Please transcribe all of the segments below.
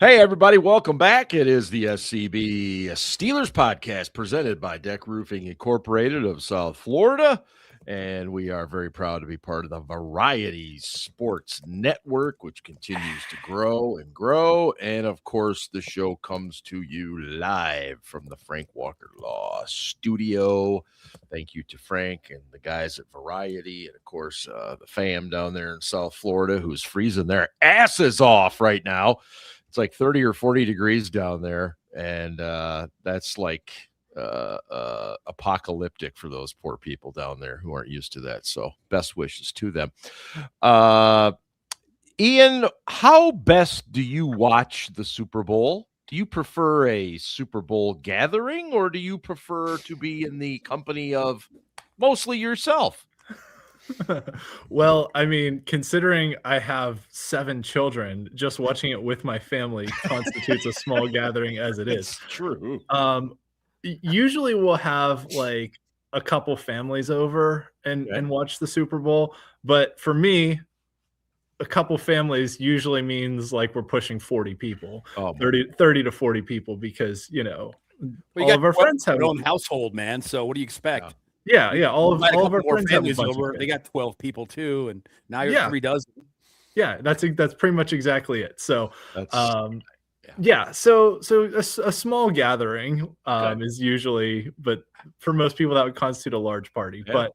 Hey, everybody, welcome back. It is the SCB Steelers Podcast presented by DEK Roofing Incorporated of South Florida. And we are very proud to be part of the Variety Sports Network, which continues to grow and grow. And, of course, the show comes to you live from the Frank Walker Law Studio. Thank you to Frank and the guys at Variety and, of course, the fam down there in South Florida who's freezing their asses off right now. It's like 30 or 40 degrees down there, and that's like apocalyptic for those poor people down there who aren't used to that. So best wishes to them. Ian, how best do you watch the Super Bowl? Do you prefer a Super Bowl gathering, or do you prefer to be in the company of mostly yourself? Well, I mean, considering I have 7 children, just watching it with my family constitutes a small gathering as it is. It's true. Usually we'll have like a couple families over and watch the Super Bowl. But for me, a couple families usually means like we're pushing 40 people, 30 to 40 people, because, all of our friends have their own household, man. So what do you expect? Yeah. All of our friends families over. They got 12 people too, and now you're 3 dozen. Yeah, that's pretty much exactly it. So, so a small gathering is usually, but for most people that would constitute a large party. I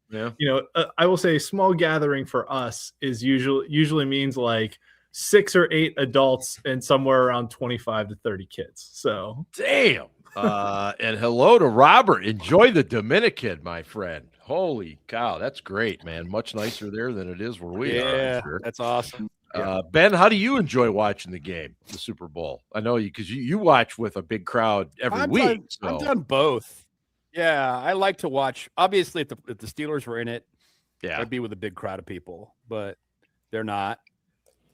will say a small gathering for us is usually means like 6 or 8 adults and somewhere around 25 to 30 kids. So damn. And hello to Robert. Enjoy the Dominican, my friend. Holy cow, that's great, man. Much nicer there than it is where we are. Yeah, sure. That's awesome. Ben, how do you enjoy watching the game, the Super Bowl? I know you because you watch with a big crowd every week. I've done both. Yeah, I like to watch. Obviously, if the Steelers were in it, I'd be with a big crowd of people, but they're not.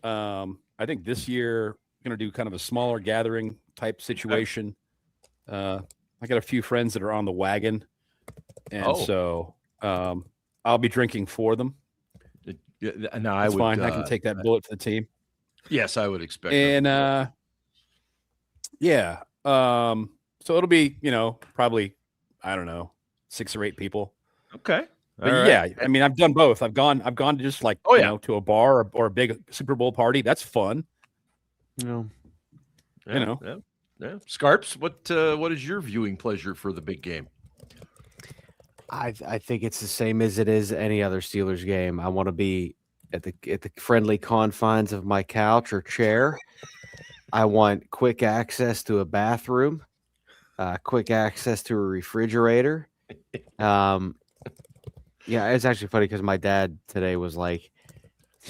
I think this year we're going to do kind of a smaller gathering type situation. I got a few friends that are on the wagon, and so I'll be drinking for them. No, That's fine. I can take that bullet for the team. Yes, I would expect. And so it'll be probably 6 or 8 people. Okay. But yeah, I mean, I've done both. I've gone to just like to a bar or a big Super Bowl party. That's fun. Yeah. Scarps, what is your viewing pleasure for the big game? I think it's the same as it is any other Steelers game. I want to be at the friendly confines of my couch or chair. I want quick access to a bathroom, quick access to a refrigerator. It's actually funny because my dad today was like,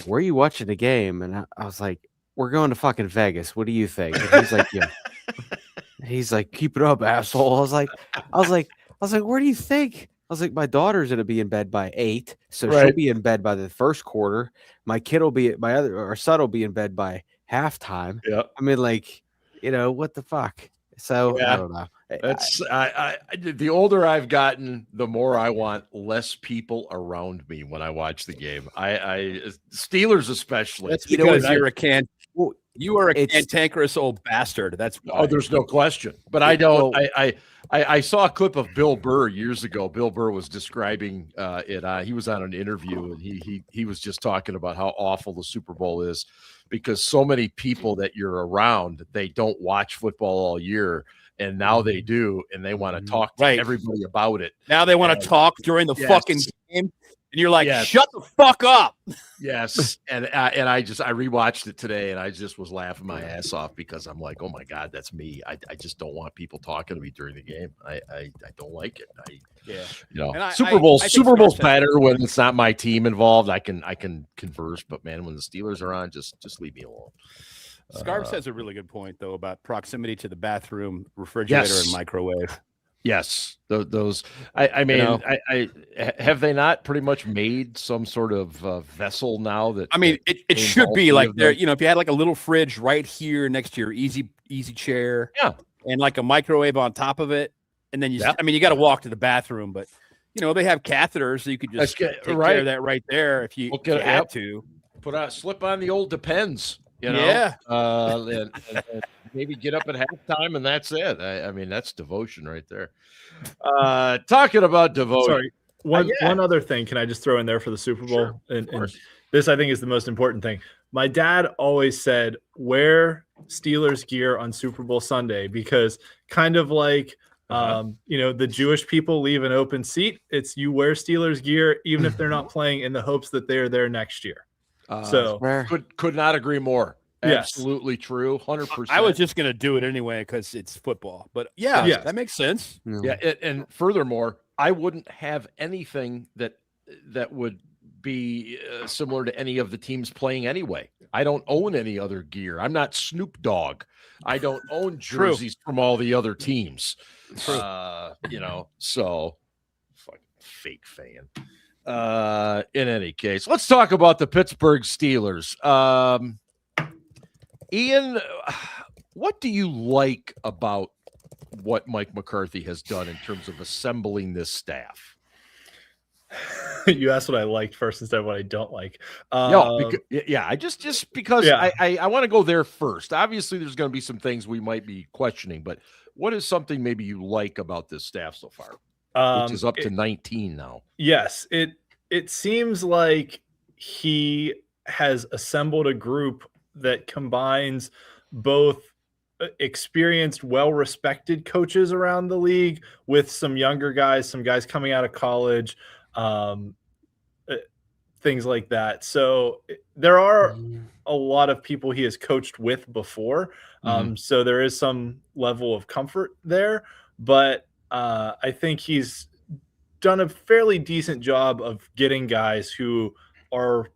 "Where are you watching the game?" And I was like, "We're going to fucking Vegas. What do you think?" And he's like, "Yeah." He's like, "Keep it up, asshole." I was like, "Where do you think?" I was like, "My daughter's gonna be in bed by 8, so she'll be in bed by the first quarter. My kid will be our son will be in bed by halftime." Yeah, I mean, like, what the fuck? So I don't know. That's the older I've gotten, the more I want less people around me when I watch the game. I Steelers especially. That's because you are a cantankerous old bastard. That's why. Oh, there's no question. But I don't. I saw a clip of Bill Burr years ago. Bill Burr was describing it. He was on an interview, and he was just talking about how awful the Super Bowl is because so many people that you're around, they don't watch football all year. And now they do, and they want to talk to everybody about it. Now they want to talk during the fucking game, and you're like, shut the fuck up. Yes, and I rewatched it today, and I just was laughing my ass off because I'm like, oh my God, that's me. I just don't want people talking to me during the game. I don't like it. Super Bowl's better when it's not my team involved. I can converse, but man, when the Steelers are on, just leave me alone. Scarves has a really good point, though, about proximity to the bathroom, refrigerator, and microwave. Yes, those. I mean, have they not pretty much made some sort of vessel now that? I mean, it should be like there. If you had like a little fridge right here next to your easy chair, and like a microwave on top of it, and then you got to walk to the bathroom, but they have catheters, so you could just take care of that right there if you had to. Slip on the old Depends. And maybe get up at halftime and that's it. I mean, that's devotion right there. Talking about devotion. Sorry, one other thing. Can I just throw in there for the Super Bowl? Sure, and this, I think, is the most important thing. My dad always said, wear Steelers gear on Super Bowl Sunday, because kind of like, the Jewish people leave an open seat. It's you wear Steelers gear, even if they're not playing, in the hopes that they're there next year. So could not agree more. Absolutely true. 100%. I was just going to do it anyway because it's football, but that makes sense. Yeah. And furthermore, I wouldn't have anything that would be similar to any of the teams playing anyway. I don't own any other gear. I'm not Snoop Dogg. I don't own jerseys from all the other teams. So fucking fake fan. In any case, let's talk about the Pittsburgh Steelers. Ian, what do you like about what Mike McCarthy has done in terms of assembling this staff? You asked what I liked first instead of what I don't like. Just because I want to go there first. Obviously, there's going to be some things we might be questioning, but what is something maybe you like about this staff so far, which is up to 19 now? Yes, it seems like he has assembled a group that combines both experienced, well-respected coaches around the league with some younger guys, some guys coming out of college, things like that. So there are a lot of people he has coached with before. So there is some level of comfort there, but I think he's done a fairly decent job of getting guys who are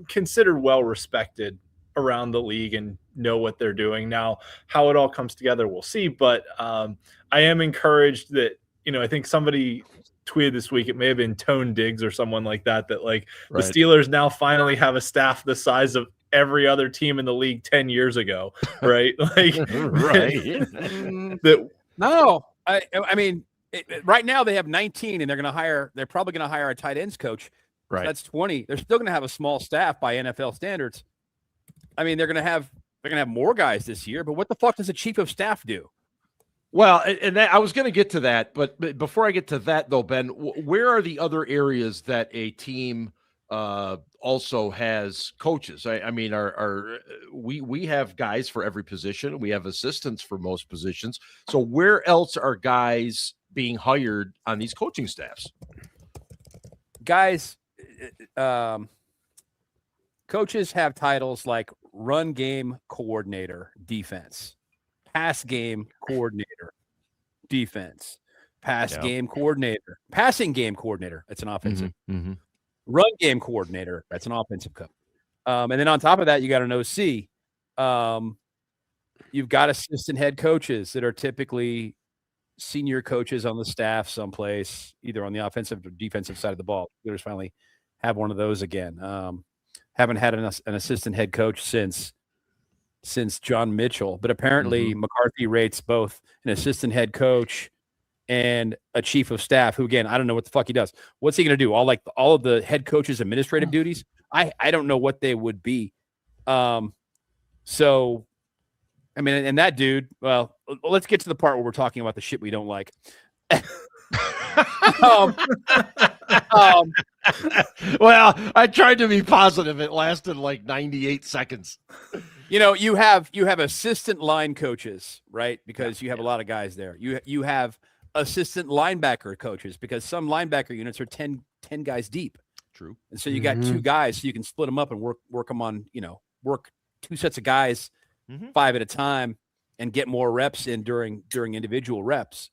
considered well-respected around the league and know what they're doing. Now, how it all comes together, we'll see. But I am encouraged that, I think somebody tweeted this week, it may have been Tone Diggs or someone like that, the Steelers now finally have a staff the size of every other team in the league 10 years ago. Right. Right now they have 19 and they're probably going to hire a tight ends coach. Right. That's 20. They're still going to have a small staff by NFL standards. I mean, they're going to have more guys this year, but what the fuck does a chief of staff do? Well, and I was going to get to that, but before I get to that though, Ben, where are the other areas that a team also has coaches? I mean, we have guys for every position. We have assistants for most positions. So where else are guys being hired on these coaching staffs? Guys, coaches have titles like run game coordinator, defense, pass game coordinator, defense, passing game coordinator. That's an offensive. Run game coordinator. That's an offensive coach. And then on top of that, you got an OC. You've got assistant head coaches that are typically senior coaches on the staff someplace, either on the offensive or defensive side of the ball. Steelers finally have one of those again. Haven't had an assistant head coach since John Mitchell, but apparently McCarthy rates both an assistant head coach and a chief of staff who, again, I don't know what the fuck he does. What's he going to do? All of the head coach's administrative duties? I don't know what they would be. So, I mean, and that dude, well, let's get to the part where we're talking about the shit we don't like. Well, I tried to be positive. It lasted like 98 seconds. You have assistant line coaches, right? Because you have a lot of guys there. You have assistant linebacker coaches because some linebacker units are 10 guys deep. True. And so you got two guys, so you can split them up and work them on, work two sets of guys 5 at a time and get more reps in during individual reps,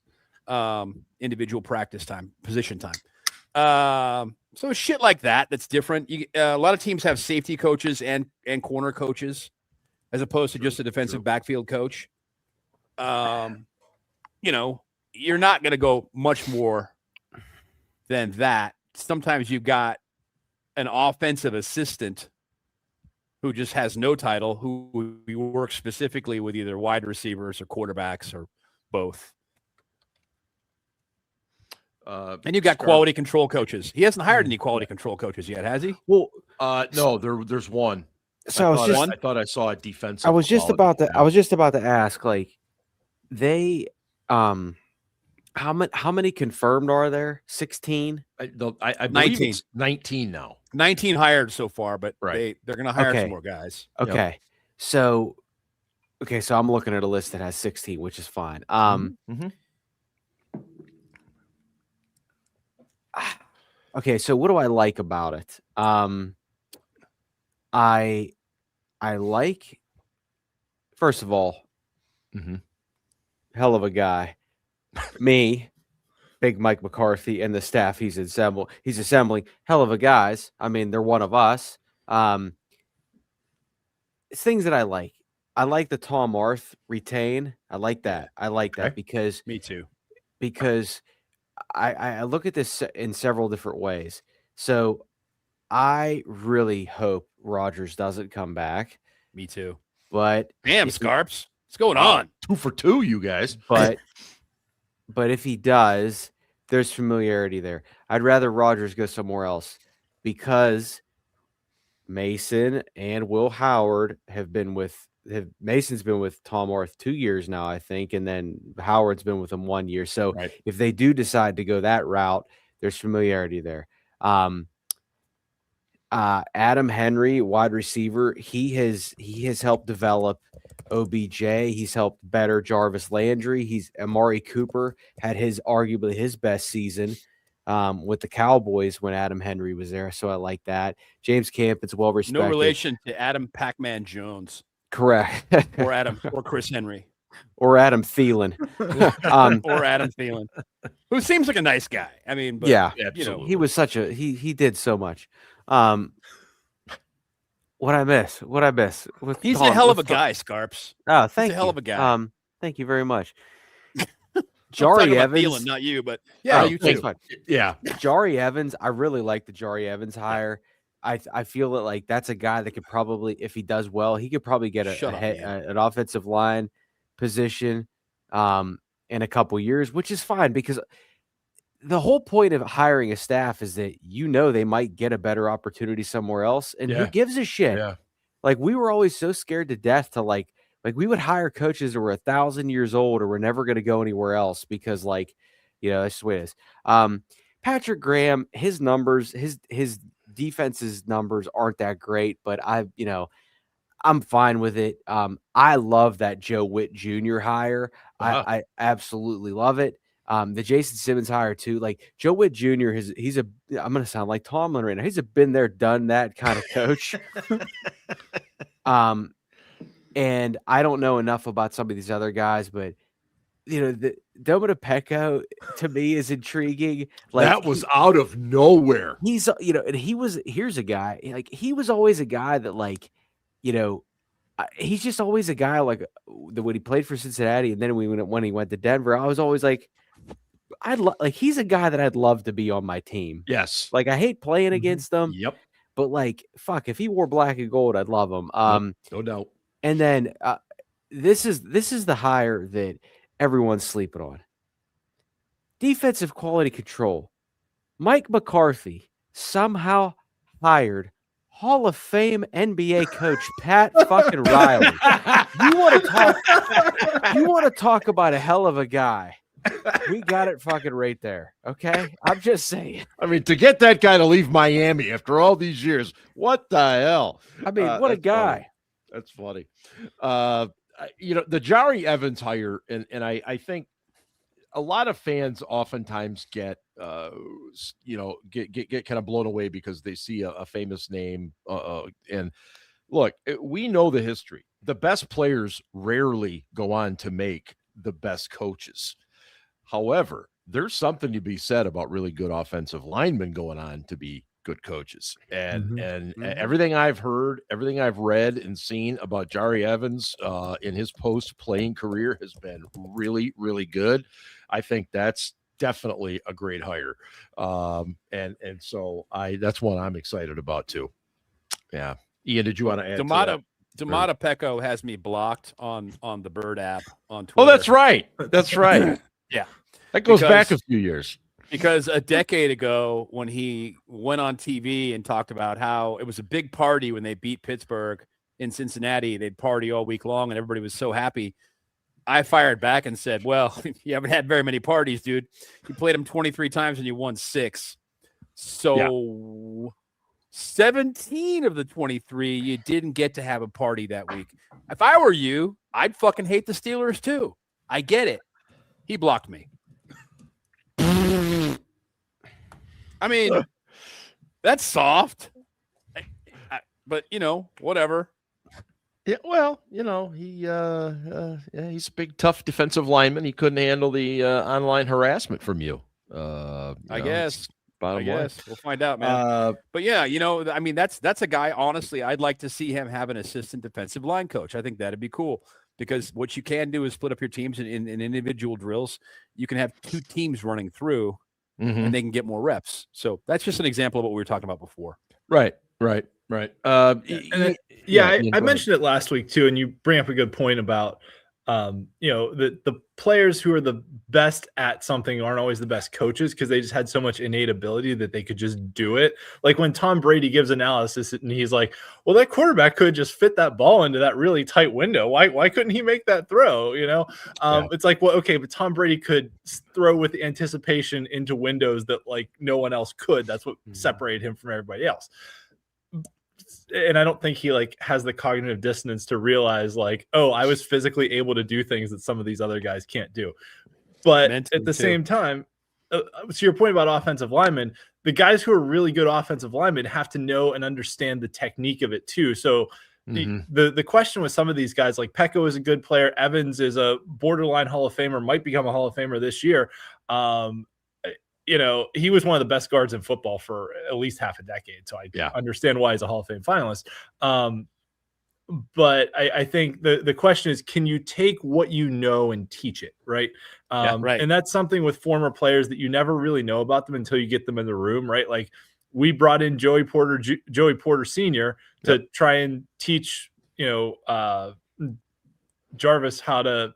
individual practice time, position time. So shit like that's different. A lot of teams have safety coaches and corner coaches as opposed to just a defensive backfield coach. You're not going to go much more than that. Sometimes you've got an offensive assistant who just has no title, who works specifically with either wide receivers or quarterbacks or both. And you've got quality control coaches. He hasn't hired any quality control coaches yet, has he? Well, no, there's one. So I thought I saw a defensive. I was just about to ask, like, they how many confirmed are there? 16? I believe 19. It's 19 now. 19 hired so far, but they're going to hire some more guys. Okay. Yep. So I'm looking at a list that has 16, which is fine. Okay, so what do I like about it? I like, first of all, hell of a guy. Me, big Mike McCarthy, and the staff he's assembling, hell of a guys. I mean, they're one of us. It's things that I like. I like the Tom Arth retain. I like that. I like that because me too. Because I look at this in several different ways. So I really hope Rodgers doesn't come back. Me too. But damn, Scarps, what's going on? 2 for 2, you guys. But if he does, there's familiarity there. I'd rather Rodgers go somewhere else because Mason and Will Howard Mason's been with Tom Arth 2 years now, I think, and then Howard's been with him 1 year. So if they do decide to go that route, there's familiarity there. Adam Henry, wide receiver, he has helped develop OBJ. He's helped better Jarvis Landry. Amari Cooper had arguably his best season with the Cowboys when Adam Henry was there. So I like that. James Campen's well respected. No relation to Adam Pac-Man Jones. Correct. or Chris Henry. Or Adam Thielen. Or Adam Thielen. Who seems like a nice guy. I mean, but, he was he did so much. What I miss? He's a hell of a guy, Scarps. Oh, thank you. He's a hell of a guy. Thank you very much. Jari Evans, Thielen, not you, but you too. Yeah, Jari Evans. I really like the Jari Evans hire. I feel that like that's a guy that could probably, if he does well, he could probably get an offensive line position in a couple years, which is fine because the whole point of hiring a staff is that they might get a better opportunity somewhere else, and who gives a shit? Yeah. Like we were always so scared to death to like we would hire coaches that were 1,000 years old or were never going to go anywhere else because that's just the way it is. Patrick Graham, his numbers, his defense's numbers aren't that great, but I'm fine with it. I love that Joe Witt Jr. hire. I absolutely love it. The Jason Simmons hire too. Like Joe Witt Jr. I'm going to sound like Tomlin right now. He's a been there, done that kind of coach. And I don't know enough about some of these other guys, but the Dominic Pecco to me is intriguing. Like that was out of nowhere. He's and here's a guy like he was always a guy that he's just always a guy like when he played for Cincinnati and then when he went to Denver, I was always like he's a guy that I'd love to be on my team. Yes. Like I hate playing against them. Yep. But like fuck, if he wore black and gold, I'd love him. No doubt. And then this is the hire that everyone's sleeping on. Defensive quality control. Mike McCarthy somehow hired Hall of Fame NBA coach Pat fucking Riley. You want to talk about a hell of a guy? We got it fucking right there. Okay, I'm just saying. I mean, to get that guy to leave Miami after all these years, what the hell? I mean, what a guy. Funny. That's funny. The Jari Evans hire, and I think a lot of fans oftentimes get kind of blown away because they see a famous name. And look, we know the history. The best players rarely go on to make the best coaches. However, there's something to be said about really good offensive linemen going on to be good coaches. And everything I've heard, everything I've read and seen about Jari Evans in his post-playing career has been really, really good. I think that's definitely a great hire. And so that's one I'm excited about too. Yeah. Ian, did you want to add to that? Domata Pecco has me blocked on the Bird app on Twitter. Oh, that's right. That's right. Yeah. That goes back a few years. Because a decade ago, when he went on TV and talked about how it was a big party when they beat Pittsburgh in Cincinnati. They'd party all week long, and everybody was so happy. I fired back and said, well, you haven't had very many parties, dude. You played them 23 times and you won 6. So 17 of the 23, you didn't get to have a party that week. If I were you, I'd fucking hate the Steelers too. I get it. He blocked me. I mean, that's soft. But, whatever. Yeah, well, he's a big, tough defensive lineman. He couldn't handle the online harassment from you. I guess. Bottom line. We'll find out, man. But yeah, that's a guy, honestly, I'd like to see him have an assistant defensive line coach. I think that'd be cool, because what you can do is split up your teams in individual drills. You can have 2 teams running through, and they can get more reps. So that's just an example of what we were talking about before. Right. I mentioned it last week too, and you bring up a good point about the players who are the best at something aren't always the best coaches, because they just had so much innate ability that they could just do it. Like when Tom Brady gives analysis and he's like, well, that quarterback could just fit that ball into that really tight window. Why couldn't he make that throw? It's like, well, okay, but Tom Brady could throw with anticipation into windows that like no one else could. That's what separated him from everybody else. And I don't think he like has the cognitive dissonance to realize like, oh, I was physically able to do things that some of these other guys can't do. But at the same time, to your point about offensive linemen, the guys who are really good offensive linemen have to know and understand the technique of it too. So the question with some of these guys, like Pecco is a good player. Evans is a borderline Hall of Famer, might become a Hall of Famer this year. He was one of the best guards in football for at least half a decade. So I understand why he's a Hall of Fame finalist. But I think the question is, can you take what you know and teach it? Right. Right. And that's something with former players that you never really know about them until you get them in the room. Right. Like we brought in Joey Porter Sr. to try and teach, Jarvis how to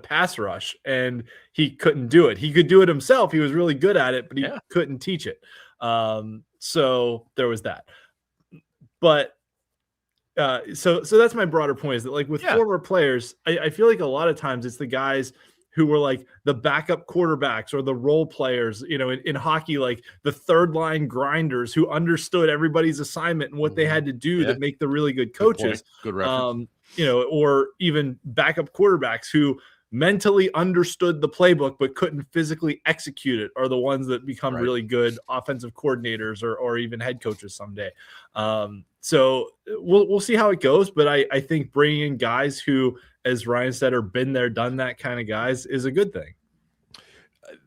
pass rush, and he couldn't do it. He could do it himself. He was really good at it, but he couldn't teach it. So there was that. But so that's my broader point, is that like with former players, I feel like a lot of times it's the guys who were like the backup quarterbacks or the role players, in hockey, like the third line grinders who understood everybody's assignment and what they had to do to make the really good coaches. Good reference. Or even backup quarterbacks who mentally understood the playbook but couldn't physically execute it, are the ones that become really good offensive coordinators or even head coaches someday. So we'll see how it goes. But I think bringing in guys who, as Ryan said, are been there, done that kind of guys is a good thing.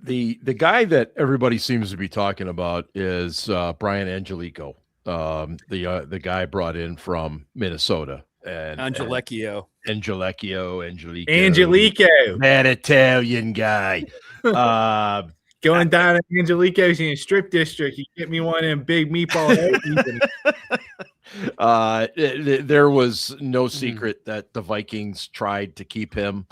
The guy that everybody seems to be talking about is Brian Angelico, the guy brought in from Minnesota. And Angelico, that Italian guy. Going down to Angelico's in a strip district, you get me one of them big meatball. There was no secret that the Vikings tried to keep him.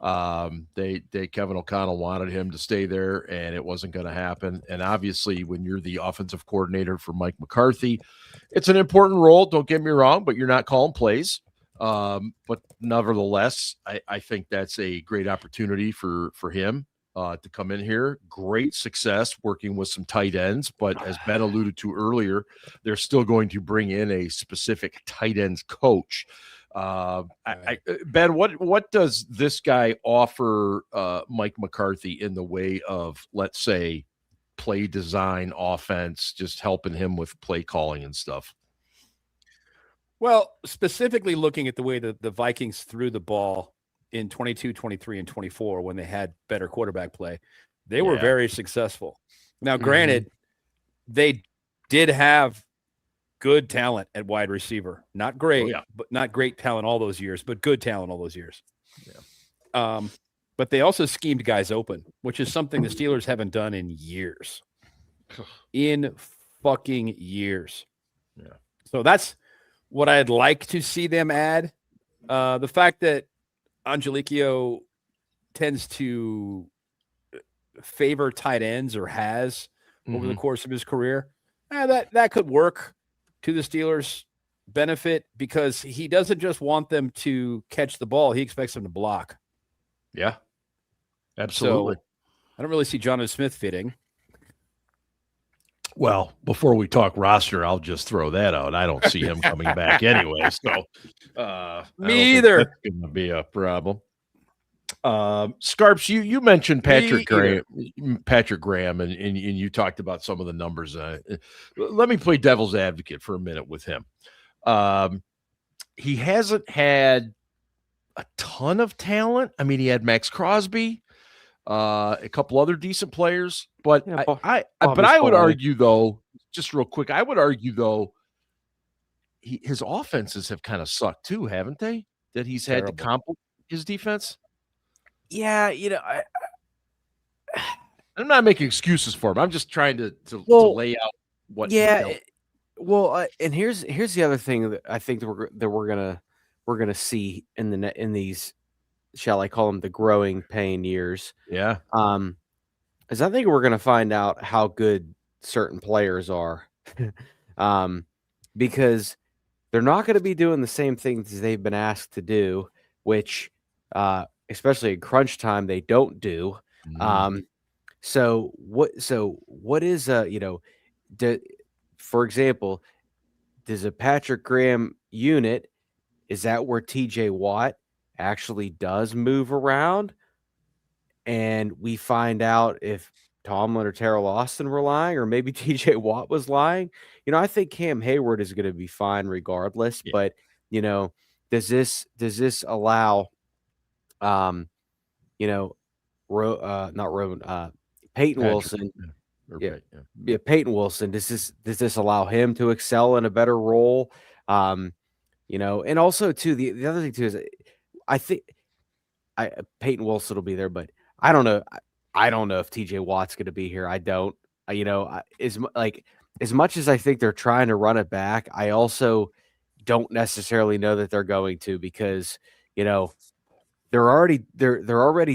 Kevin O'Connell wanted him to stay there, and it wasn't going to happen. And obviously, when you're the offensive coordinator for Mike McCarthy, it's an important role. Don't get me wrong, but you're not calling plays. But nevertheless, I think that's a great opportunity for him to come in here. Great success working with some tight ends, but as Ben alluded to earlier, they're still going to bring in a specific tight ends coach. Ben, what does this guy offer Mike McCarthy in the way of, let's say, play design, offense, just helping him with play calling and stuff? Well, specifically looking at the way that the Vikings threw the ball in 22, 23, and 24, when they had better quarterback play, they were very successful. Now, granted, they did have good talent at wide receiver. Not great, but not great talent all those years, but good talent all those years. Yeah. But they also schemed guys open, which is something the Steelers haven't done in years. In fucking years. Yeah. So that's what I'd like to see them add. The fact that Angelico tends to favor tight ends, or has over the course of his career, that could work to the Steelers' benefit because he doesn't just want them to catch the ball. He expects them to block. Yeah, absolutely. So I don't really see Jonnu Smith fitting. Well, before we talk roster, I'll just throw that out. I don't see him coming back anyway. So me either. That's going to be a problem. Scarps, you mentioned Patrick Graham, and you talked about some of the numbers. Let me play devil's advocate for a minute with him. He hasn't had a ton of talent. I mean, he had Max Crosby, a couple other decent players, but I would argue though, just real quick, I would argue though, his offenses have kind of sucked too, haven't they? That he's had to complement his defense. Yeah, I'm not making excuses for him. I'm just trying to lay out what. Yeah, and here's the other thing that I think that we're gonna see in these, shall I call them, the growing pain years? Yeah. Is I think we're gonna find out how good certain players are, because they're not going to be doing the same things they've been asked to do, which, especially in crunch time, they don't do. Mm-hmm. So what is for example, does a Patrick Graham unit, is that where TJ Watt actually does move around? And we find out if Tomlin or Terrell Austin were lying, or maybe TJ Watt was lying. I think Cam Hayward is going to be fine regardless. Yeah. But does this allow, Peyton Wilson? Peyton Wilson. Does this allow him to excel in a better role? And also too, the other thing too is I think Peyton Wilson will be there, but I don't know. I don't know if TJ Watt's going to be here. I don't. As much as I think they're trying to run it back, I also don't necessarily know that they're going to, because they're already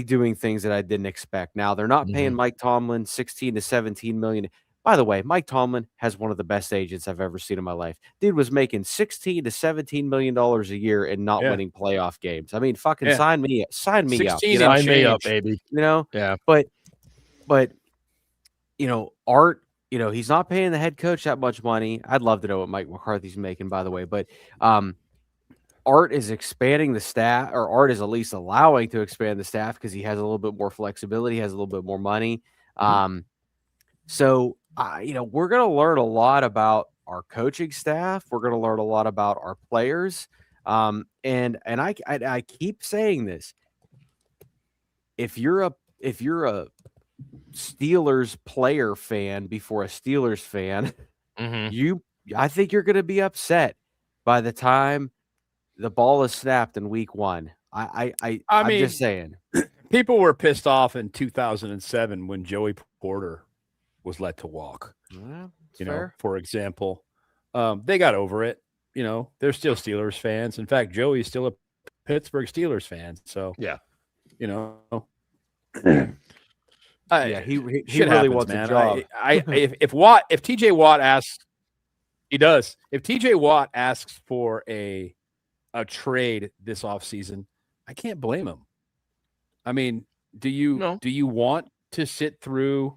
doing things that I didn't expect. Now they're not paying Mike Tomlin $16 to $17 million. By the way, Mike Tomlin has one of the best agents I've ever seen in my life. Dude was making $16 to $17 million a year and not winning playoff games. I mean, fucking sign me up. Sign me up, baby. Yeah. But Art, he's not paying the head coach that much money. I'd love to know what Mike McCarthy's making, by the way. But Art is expanding the staff, or Art is at least allowing to expand the staff because he has a little bit more flexibility, has a little bit more money. So we're going to learn a lot about our coaching staff. We're going to learn a lot about our players. And I keep saying this. If you're a Steelers player fan before a Steelers fan, I think you're going to be upset by the time the ball is snapped in week one. I'm just saying. People were pissed off in 2007 when Joey Porter was let to walk. Fair. For example, they got over it. They're still Steelers fans. In fact, Joey's still a Pittsburgh Steelers fan. So yeah, he really wants a job. If TJ Watt asks, he does. If TJ Watt asks for a trade this offseason, I can't blame him. I mean, do you want to sit through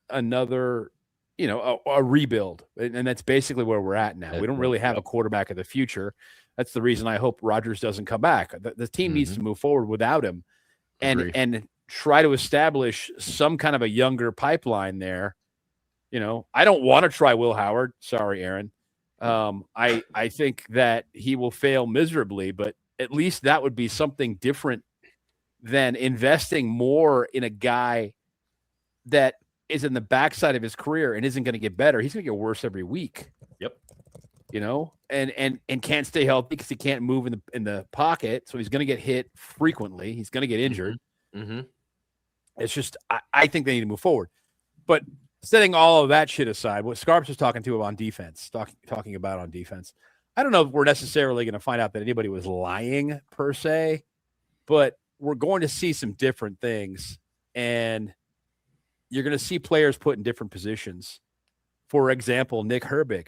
another, a rebuild? And that's basically where we're at now. We don't really have a quarterback of the future. That's the reason I hope Rodgers doesn't come back. The team needs to move forward without him and try to establish some kind of a younger pipeline there. I don't want to try Will Howard. Sorry, Aaron. I think that he will fail miserably, but at least that would be something different than investing more in a guy that is in the backside of his career and isn't going to get better. He's going to get worse every week. Yep. And can't stay healthy because he can't move in the pocket. So he's going to get hit frequently. He's going to get injured. It's just, I think they need to move forward. But setting all of that shit aside, what Scarps was talking about on defense, I don't know if we're necessarily going to find out that anybody was lying per se, but we're going to see some different things, and you're going to see players put in different positions. For example, Nick Herbig.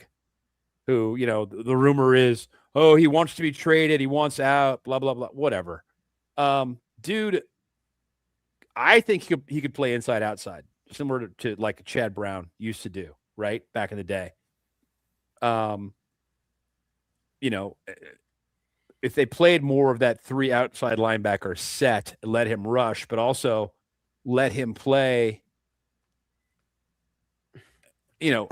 who, the rumor is, oh, he wants to be traded, he wants out, blah, blah, blah, whatever. Dude, I think he could play inside outside, similar to like Chad Brown used to do, right? Back in the day. If they played more of that 3 outside linebacker set, let him rush, but also let him play,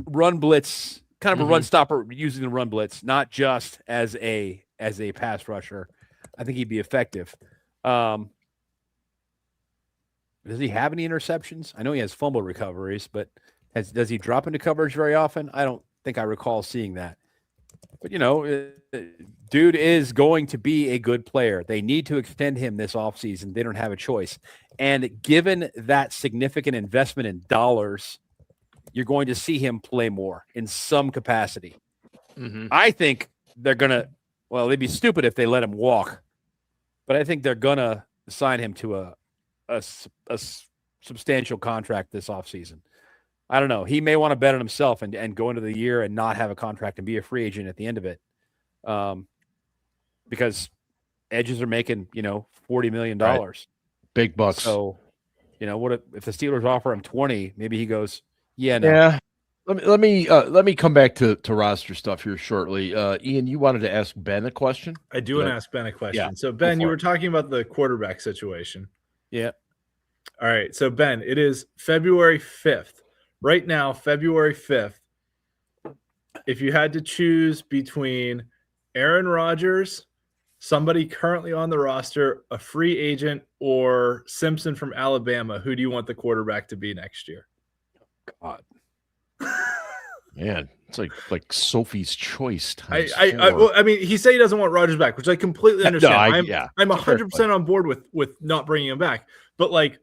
run blitz, kind of a run stopper using the run blitz, not just as a pass rusher. I think he'd be effective. Does he have any interceptions? I know he has fumble recoveries, but does he drop into coverage very often? I don't think I recall seeing that. But, dude is going to be a good player. They need to extend him this offseason. They don't have a choice. And given that significant investment in dollars, you're going to see him play more in some capacity. I think they're going to – well, they'd be stupid if they let him walk. But I think they're going to sign him to a substantial contract this offseason. I don't know. He may want to bet on himself and go into the year and not have a contract and be a free agent at the end of it. Because edges are making, $40 million. Right. Big bucks. So, what if the Steelers offer him 20, maybe he goes, yeah, no. Yeah. Let me come back to roster stuff here shortly. Ian, you wanted to ask Ben a question? I do want to ask Ben a question. Yeah, so Ben, you were talking about the quarterback situation. Yeah. All right. So Ben, it is February 5th. Right now, February 5th, if you had to choose between Aaron Rodgers, somebody currently on the roster, a free agent, or Simpson from Alabama, who do you want the quarterback to be next year? God. Man, it's like Sophie's Choice. I mean, he said he doesn't want Rodgers back, which I completely understand. No, I'm 100% on board with not bringing him back. But, like,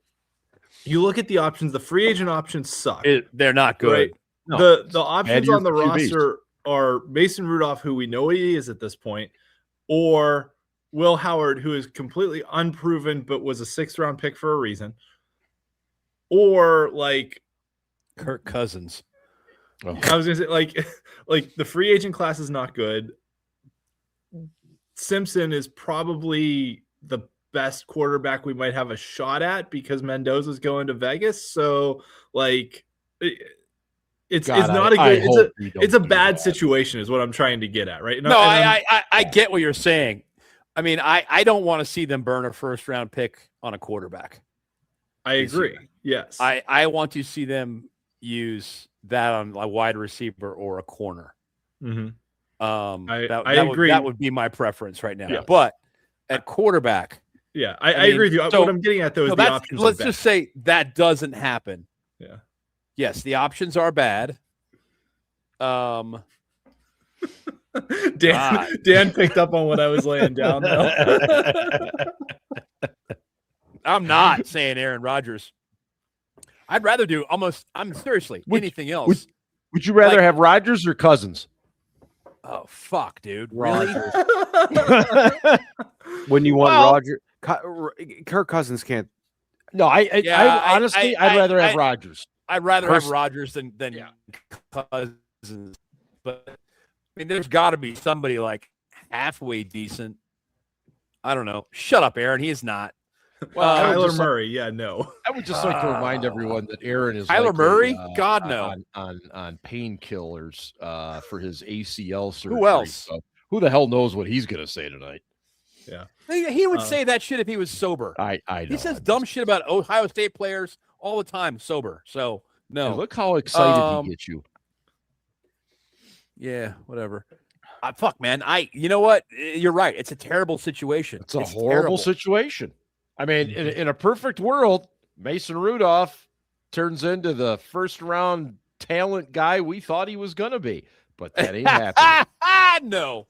you look at the options, the free agent options suck. They're not good. Right? No, the options on the roster are Mason Rudolph, who we know he is at this point, or Will Howard, who is completely unproven but was a 6th-round pick for a reason, or like Kirk Cousins. Oh. I was gonna say like the free agent class is not good. Simpson is probably the best quarterback we might have a shot at because Mendoza's going to Vegas. So like it's not a good it's a bad situation is what I'm trying to get at, right? No, I get what you're saying. I mean, I don't want to see them burn a 1st-round pick on a quarterback. I agree. Yes. I want to see them use that on a wide receiver or a corner. Mm-hmm. I agree. That would be my preference right now. Yeah. But at quarterback, yeah, I agree with you. So, what I'm getting at though is the options. Let's just say that doesn't happen. Yeah. Yes, the options are bad. Dan picked up on what I was laying down though. I'm not saying Aaron Rodgers. I'd rather do seriously anything else. Would you rather have Rodgers or Cousins? Oh, fuck, dude. Really? When you want Rodgers, Kirk Cousins can't. No, I'd rather have Rodgers. I'd rather have Rodgers than Cousins. But, I mean, there's got to be somebody like halfway decent. I don't know. Shut up, Aaron. He is not. Well, Kyler Murray, no. I would just like to remind everyone that Aaron is Kyler Murray. God no, on painkillers for his ACL surgery. Who else? So who the hell knows what he's going to say tonight? Yeah, he would say that shit if he was sober. I know. He says dumb shit about Ohio State players all the time sober. So no. Hey, look how excited he gets you. Yeah, whatever. Fuck, man. You know what? You're right. It's a terrible situation. It's a horrible situation. I mean, in a perfect world, Mason Rudolph turns into the 1st-round talent guy we thought he was going to be, but that ain't happening. No.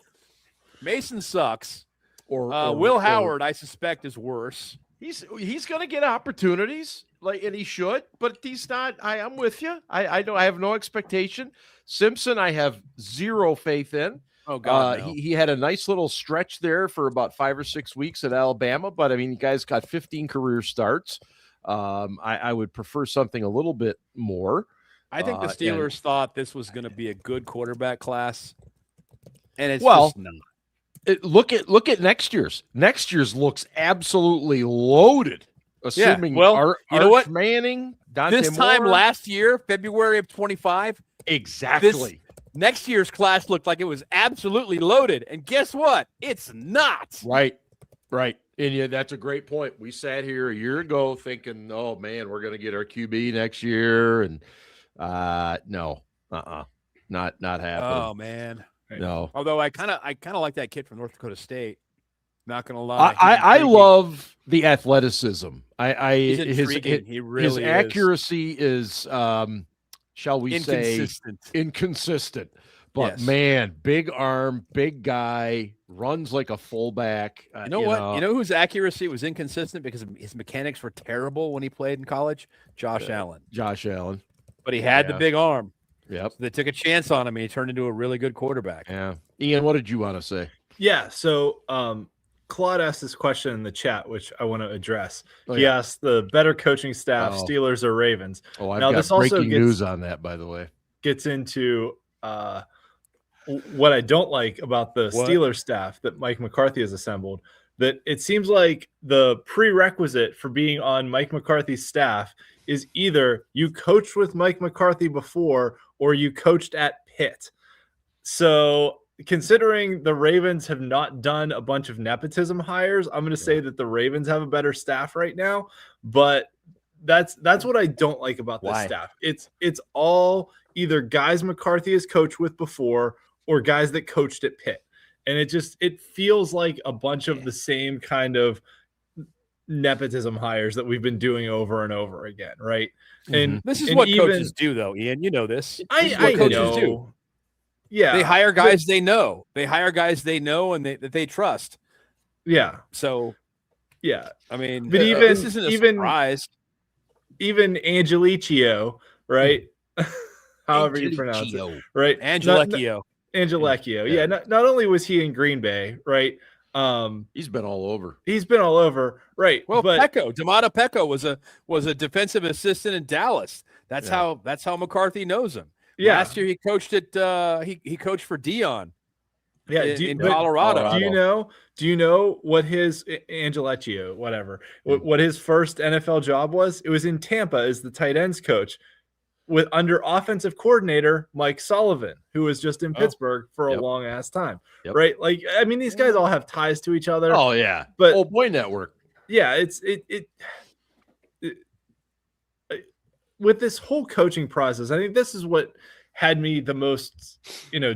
Mason sucks. Or Will Howard, I suspect, is worse. He's going to get opportunities, and he should, but he's not. I'm with you. I have no expectation. Simpson, I have zero faith in. Oh, God, no. He had a nice little stretch there for about 5 or 6 weeks at Alabama, but I mean, you guys got 15 career starts. I would prefer something a little bit more. I think the Steelers thought this was going to be a good quarterback class, and it's just not. Look at next year's. Next year's looks absolutely loaded. Assuming Arch Manning, Dante this time Moore. last year, February of 25. Exactly. Next year's class looked like it was absolutely loaded, and guess what? It's not. Right. And yeah, that's a great point. We sat here a year ago thinking, "Oh man, we're going to get our QB next year," and no, not happening. Oh man, no. Although I kind of like that kid from North Dakota State. Not gonna lie, I love the athleticism. He's intriguing. He really his accuracy is shall we say inconsistent. But man, big arm, big guy, runs like a fullback. You know what? You know whose accuracy was inconsistent because his mechanics were terrible when he played in college? Josh Allen. But he had the big arm. Yep. So they took a chance on him, and he turned into a really good quarterback. Yeah. Ian, what did you want to say? Yeah. So Claude asked this question in the chat, which I want to address. He asked the better coaching staff, Steelers or Ravens. Oh, I've got breaking news on that, by the way. Gets into what I don't like about the Steelers staff that Mike McCarthy has assembled, that it seems like the prerequisite for being on Mike McCarthy's staff is either you coached with Mike McCarthy before or you coached at Pitt. So considering the Ravens have not done a bunch of nepotism hires, I'm going to say that the Ravens have a better staff right now, but that's what I don't like about this staff. It's all either guys McCarthy has coached with before or guys that coached at Pitt. And it feels like a bunch of the same kind of nepotism hires that we've been doing over and over again, right? And this is what coaches do, though, Ian. You know this. I know. Do. Yeah, they hire guys they know. They hire guys they know and that they trust. Yeah. So, yeah. I mean, but this isn't a surprise. Even Angelicchio, right? However you pronounce it, right? Angelicchio. Angelicchio. Yeah. Not only was he in Green Bay, right? He's been all over. Right? Well, D'Amato Pecco was a defensive assistant in Dallas. That's how McCarthy knows him. Yeah. Last year he coached at he coached for Dion. Yeah, in Colorado. Do you know what his Angelicchio, whatever, what his first NFL job was? It was in Tampa as the tight ends coach, under offensive coordinator Mike Sullivan, who was just in Pittsburgh for a long ass time. Right? Like, I mean, these guys all have ties to each other. Oh yeah, but Old Boy Network. Yeah, it with this whole coaching process, I think this is what had me the most,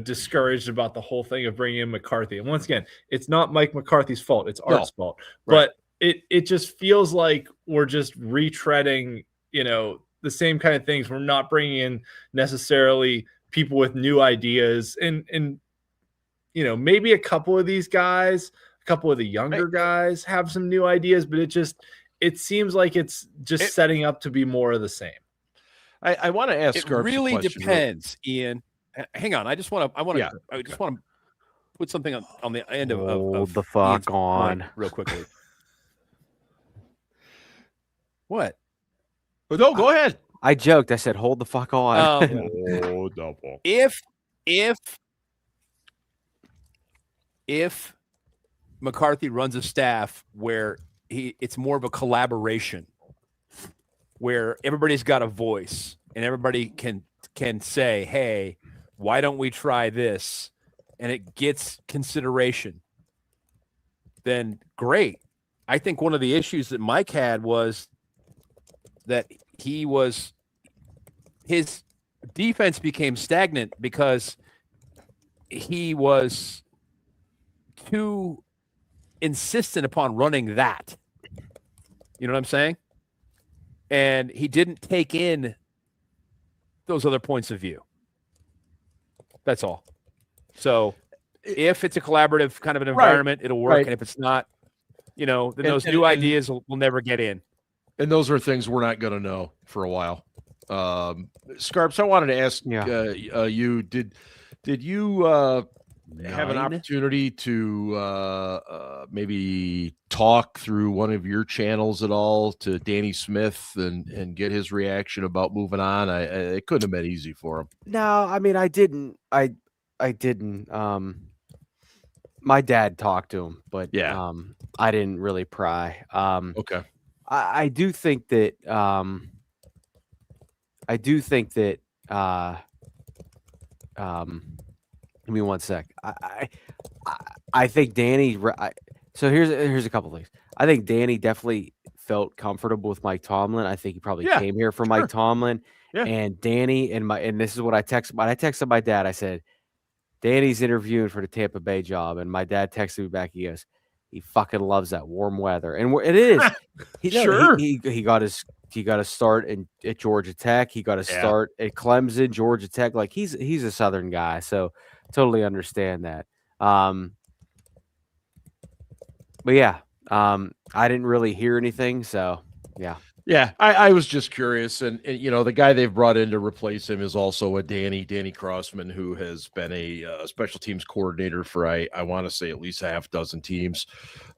discouraged about the whole thing of bringing in McCarthy. And once again, it's not Mike McCarthy's fault; it's Art's fault. Right. But it just feels like we're just retreading, the same kind of things. We're not bringing in necessarily people with new ideas, and maybe a couple of these guys, a couple of the younger guys have some new ideas, but it seems like it's just setting up to be more of the same. I want to ask. It really depends, Ian. Hang on, I just want to put something on the end of hold the fuck on real quickly. What? No, go ahead. I joked. I said, "Hold the fuck on." Double. If McCarthy runs a staff where it's more of a collaboration, where everybody's got a voice and everybody can say, "Hey, why don't we try this?" and it gets consideration, then great. I think one of the issues that Mike had was that his defense became stagnant because he was too insistent upon running that. You know what I'm saying? And he didn't take in those other points of view. That's all. So if it's a collaborative kind of an environment, it'll work. Right. And if it's not, then those new ideas will never get in. And those are things we're not going to know for a while. Scarps, I wanted to ask you, did you have an opportunity to maybe talk through one of your channels at all to Danny Smith and get his reaction about moving on? It couldn't have been easy for him. No, I mean, I didn't. I didn't. My dad talked to him, but yeah, I didn't really pry. okay. I do think that give me one sec. I think Danny. So here's a couple things. I think Danny definitely felt comfortable with Mike Tomlin. I think he probably came here for Mike Tomlin. Yeah. And Danny and this is what I texted. I texted my dad. I said, Danny's interviewing for the Tampa Bay job, and my dad texted me back. He goes, he fucking loves that warm weather, and it is. He got his start at Georgia Tech. He got a start at Clemson, Georgia Tech. Like he's a Southern guy, so totally understand that. But yeah, I didn't really hear anything, so yeah. Yeah, I was just curious, and the guy they've brought in to replace him is also a Danny Crossman, who has been a special teams coordinator for I want to say at least a half dozen teams,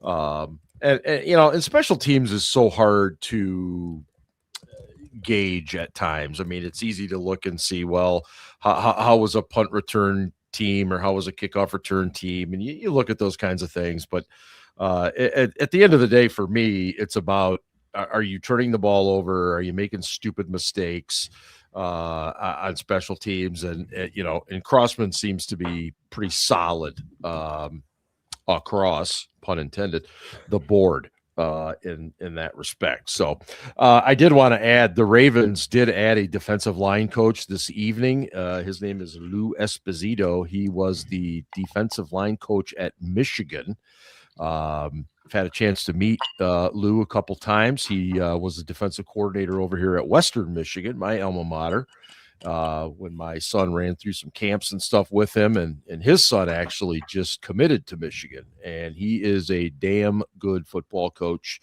and special teams is so hard to gauge at times. I mean, it's easy to look and see, well, how was a punt return team or how was a kickoff return team, and you look at those kinds of things, but at the end of the day, for me, it's about, are you turning the ball over? Are you making stupid mistakes on special teams? And Crossman seems to be pretty solid across, pun intended, the board in that respect. So I did want to add, the Ravens did add a defensive line coach this evening. His name is Lou Esposito. He was the defensive line coach at Michigan. I've had a chance to meet Lou a couple times. He was the defensive coordinator over here at Western Michigan, my alma mater, when my son ran through some camps and stuff with him. And his son actually just committed to Michigan, and he is a damn good football coach.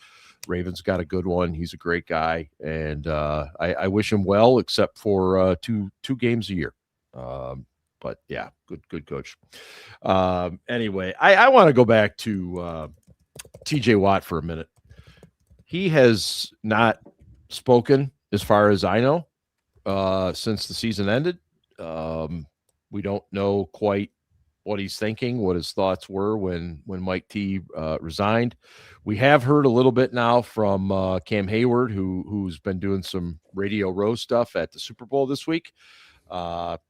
Ravens got a good one. He's a great guy, and I wish him well, except for two games a year. But yeah, good coach. Anyway, I want to go back to TJ Watt for a minute. He has not spoken, as far as I know, since the season ended. We don't know quite what he's thinking, what his thoughts were when Mike T resigned. We have heard a little bit now from Cam Hayward, who's been doing some Radio Row stuff at the Super Bowl this week.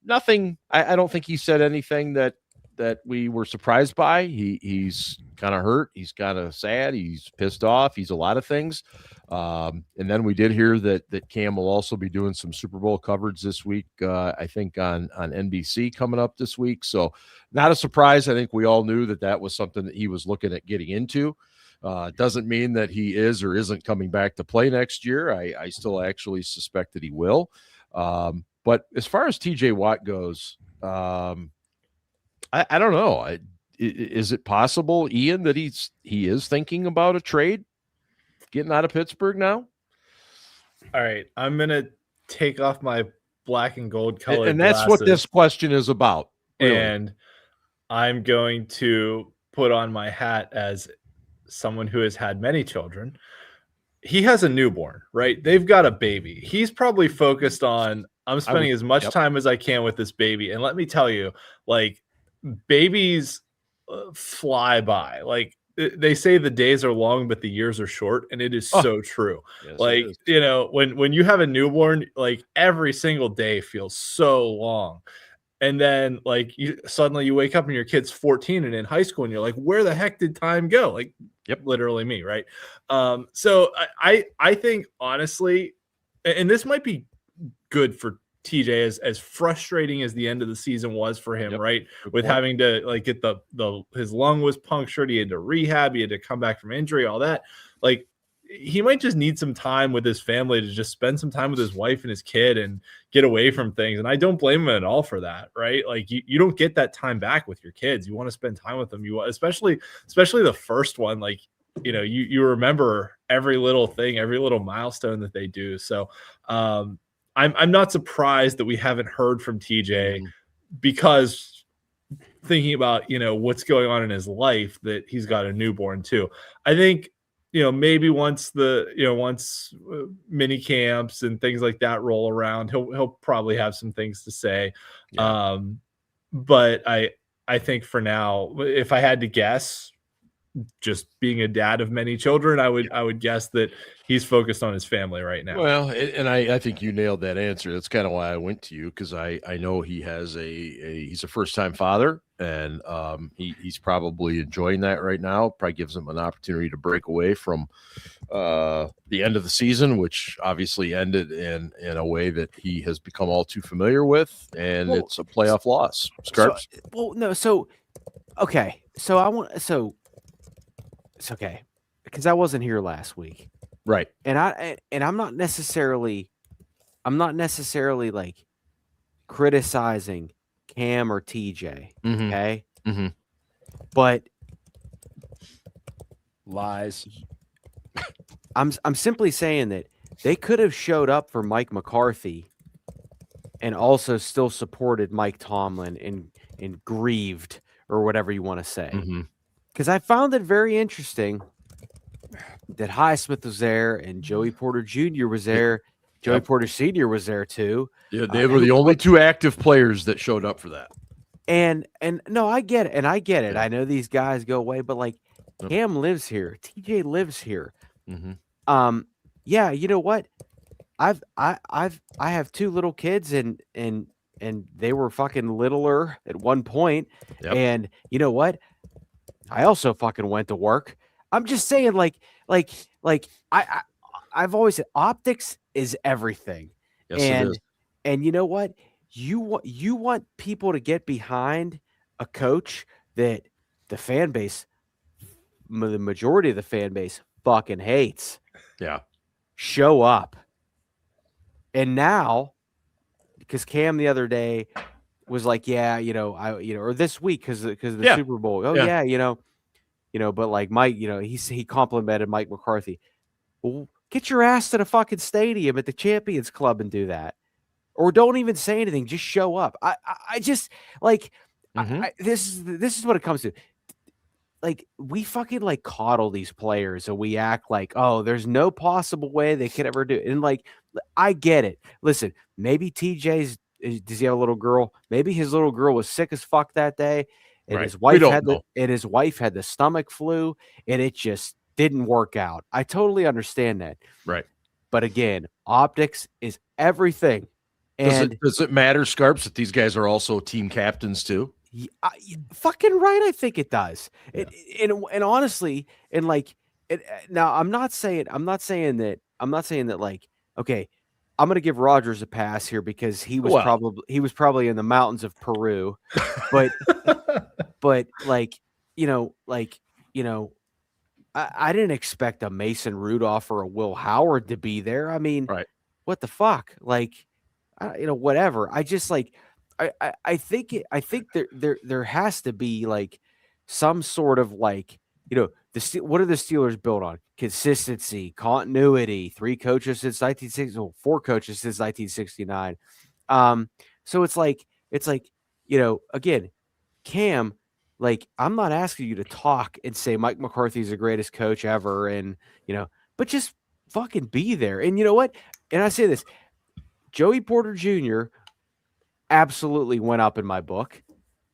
Nothing. I don't think he said anything that we were surprised by. He's kind of hurt. He's kind of sad. He's pissed off. He's a lot of things. And then we did hear that Cam will also be doing some Super Bowl coverage this week. I think on NBC coming up this week. So not a surprise. I think we all knew that was something that he was looking at getting into. Doesn't mean that he is or isn't coming back to play next year. I still actually suspect that he will. But as far as TJ Watt goes, I don't know. Is it possible, Ian, that he is thinking about a trade, getting out of Pittsburgh now? All right, I'm gonna take off my black and gold colored and that's glasses, what this question is about. Really. And I'm going to put on my hat as someone who has had many children. He has a newborn, right? They've got a baby. He's probably focused on, I'm spending as much time as I can with this baby. And let me tell you, like, babies fly by. Like, they say the days are long, but the years are short. And it is so true. Yes, like, when you have a newborn, like, every single day feels so long. And then, like, suddenly you wake up and your kid's 14 and in high school, and you're like, where the heck did time go? Like, literally me, right? So I think, honestly, and this might be good for TJ, as frustrating as the end of the season was for him, right? With having to, like, get his lung was punctured, he had to rehab, he had to come back from injury, all that. Like, he might just need some time with his family, to just spend some time with his wife and his kid and get away from things. And I don't blame him at all for that, right? Like, you don't get that time back with your kids. You want to spend time with them. You want, especially the first one, like, you remember every little thing, every little milestone that they do. So I'm not surprised that we haven't heard from TJ, because thinking about, what's going on in his life, that he's got a newborn too. I think, maybe once mini camps and things like that roll around, he'll probably have some things to say. Yeah. But I think for now, if I had to guess, just being a dad of many children, I would guess that he's focused on his family right now. Well, and I think you nailed that answer. That's kind of why I went to you, because I know he has he's a first-time father, and he's probably enjoying that right now. Probably gives him an opportunity to break away from the end of the season, which obviously ended in a way that he has become all too familiar with, and it's a playoff loss. Scarps? Okay. It's okay, because I wasn't here last week, right? And I'm not necessarily like criticizing Cam or TJ, okay? Mm-hmm. But lies. I'm simply saying that they could have showed up for Mike McCarthy, and also still supported Mike Tomlin and grieved, or whatever you want to say. Because I found it very interesting that Highsmith was there and Joey Porter Jr. was there. Joey Porter Sr. was there too. Yeah, they were the only two active players that showed up for that. And no, I get it. I know these guys go away, but like Cam lives here. TJ lives here. Yeah, you know what? I have two little kids, and they were fucking littler at one point. And you know what? I also fucking went to work. I'm just saying, I've always said optics is everything. Yes, it is. And you know what? You want people to get behind a coach that the fan base, the majority of the fan base, fucking hates. Yeah. Show up. And now, because Cam the other day was like, yeah, or this week because of the Super Bowl. Oh yeah, but like Mike, he complimented Mike McCarthy. Well, get your ass to the fucking stadium at the Champions Club and do that, or don't even say anything. Just show up. I just like this is what it comes to. Like, we fucking like coddle these players, and we act like, oh, there's no possible way they could ever do it. And like, I get it. Listen, maybe does he have a little girl? Maybe his little girl was sick as fuck that day, and his wife had the stomach flu, and it just didn't work out. I totally understand that. Right. But again, optics is everything. And does it matter, Scarps, that these guys are also team captains too? Fucking right, I think it does. Yeah. And honestly, and like, now I'm not saying that like, okay, I'm gonna give Rodgers a pass here because he was probably in the mountains of Peru, but like, I didn't expect a Mason Rudolph or a Will Howard to be there. I mean, what the fuck? Like, whatever. I just like. I think there has to be like some sort of like, what are the Steelers built on? Consistency, continuity, 3 coaches since 1960, 4 coaches since 1969. So it's like, again, Cam, like, I'm not asking you to talk and say Mike McCarthy's the greatest coach ever, and but just fucking be there. And you know what? And I say this, Joey Porter Jr. absolutely went up in my book,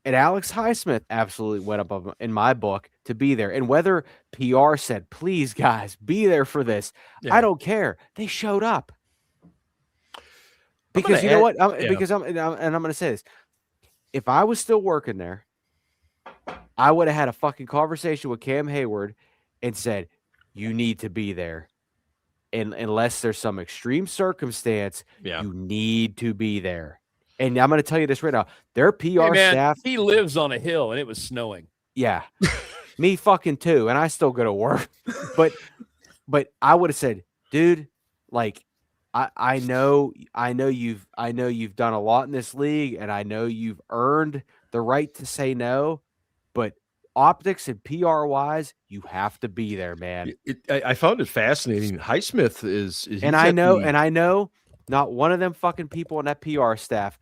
and Alex Highsmith absolutely went up in my book to be there. And whether PR said, please guys, be there for this, I don't care. They showed up. Because you know what? Because I'm going to say this. If I was still working there, I would have had a fucking conversation with Cam Hayward and said, you need to be there. And unless there's some extreme circumstance, you need to be there. And I'm going to tell you this right now. Their PR staff. He lives on a hill, and it was snowing. Yeah. Me fucking too. And I still go to work. But I would have said, dude, like, I know you've done a lot in this league, and I know you've earned the right to say no, but optics and PR wise, you have to be there, man. I found it fascinating. Highsmith is I know not one of them fucking people on that PR staff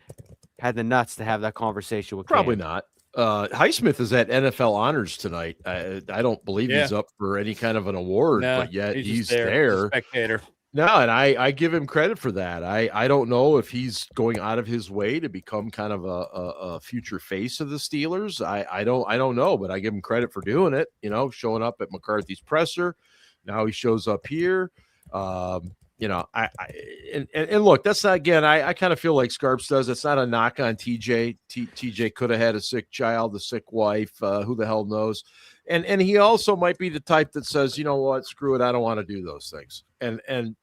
had the nuts to have that conversation with Probably Cam. not. Highsmith is at NFL honors tonight. I don't believe he's up for any kind of an award, but yet he's there. Spectator. No, and I give him credit for that. I don't know if he's going out of his way to become kind of a future face of the Steelers. I don't know, but I give him credit for doing it. Showing up at McCarthy's presser. Now he shows up here. And look, that's not, again, I kind of feel like Scarps does. It's not a knock on TJ. TJ could have had a sick child, a sick wife. Who the hell knows? And he also might be the type that says, you know what, screw it, I don't want to do those things. And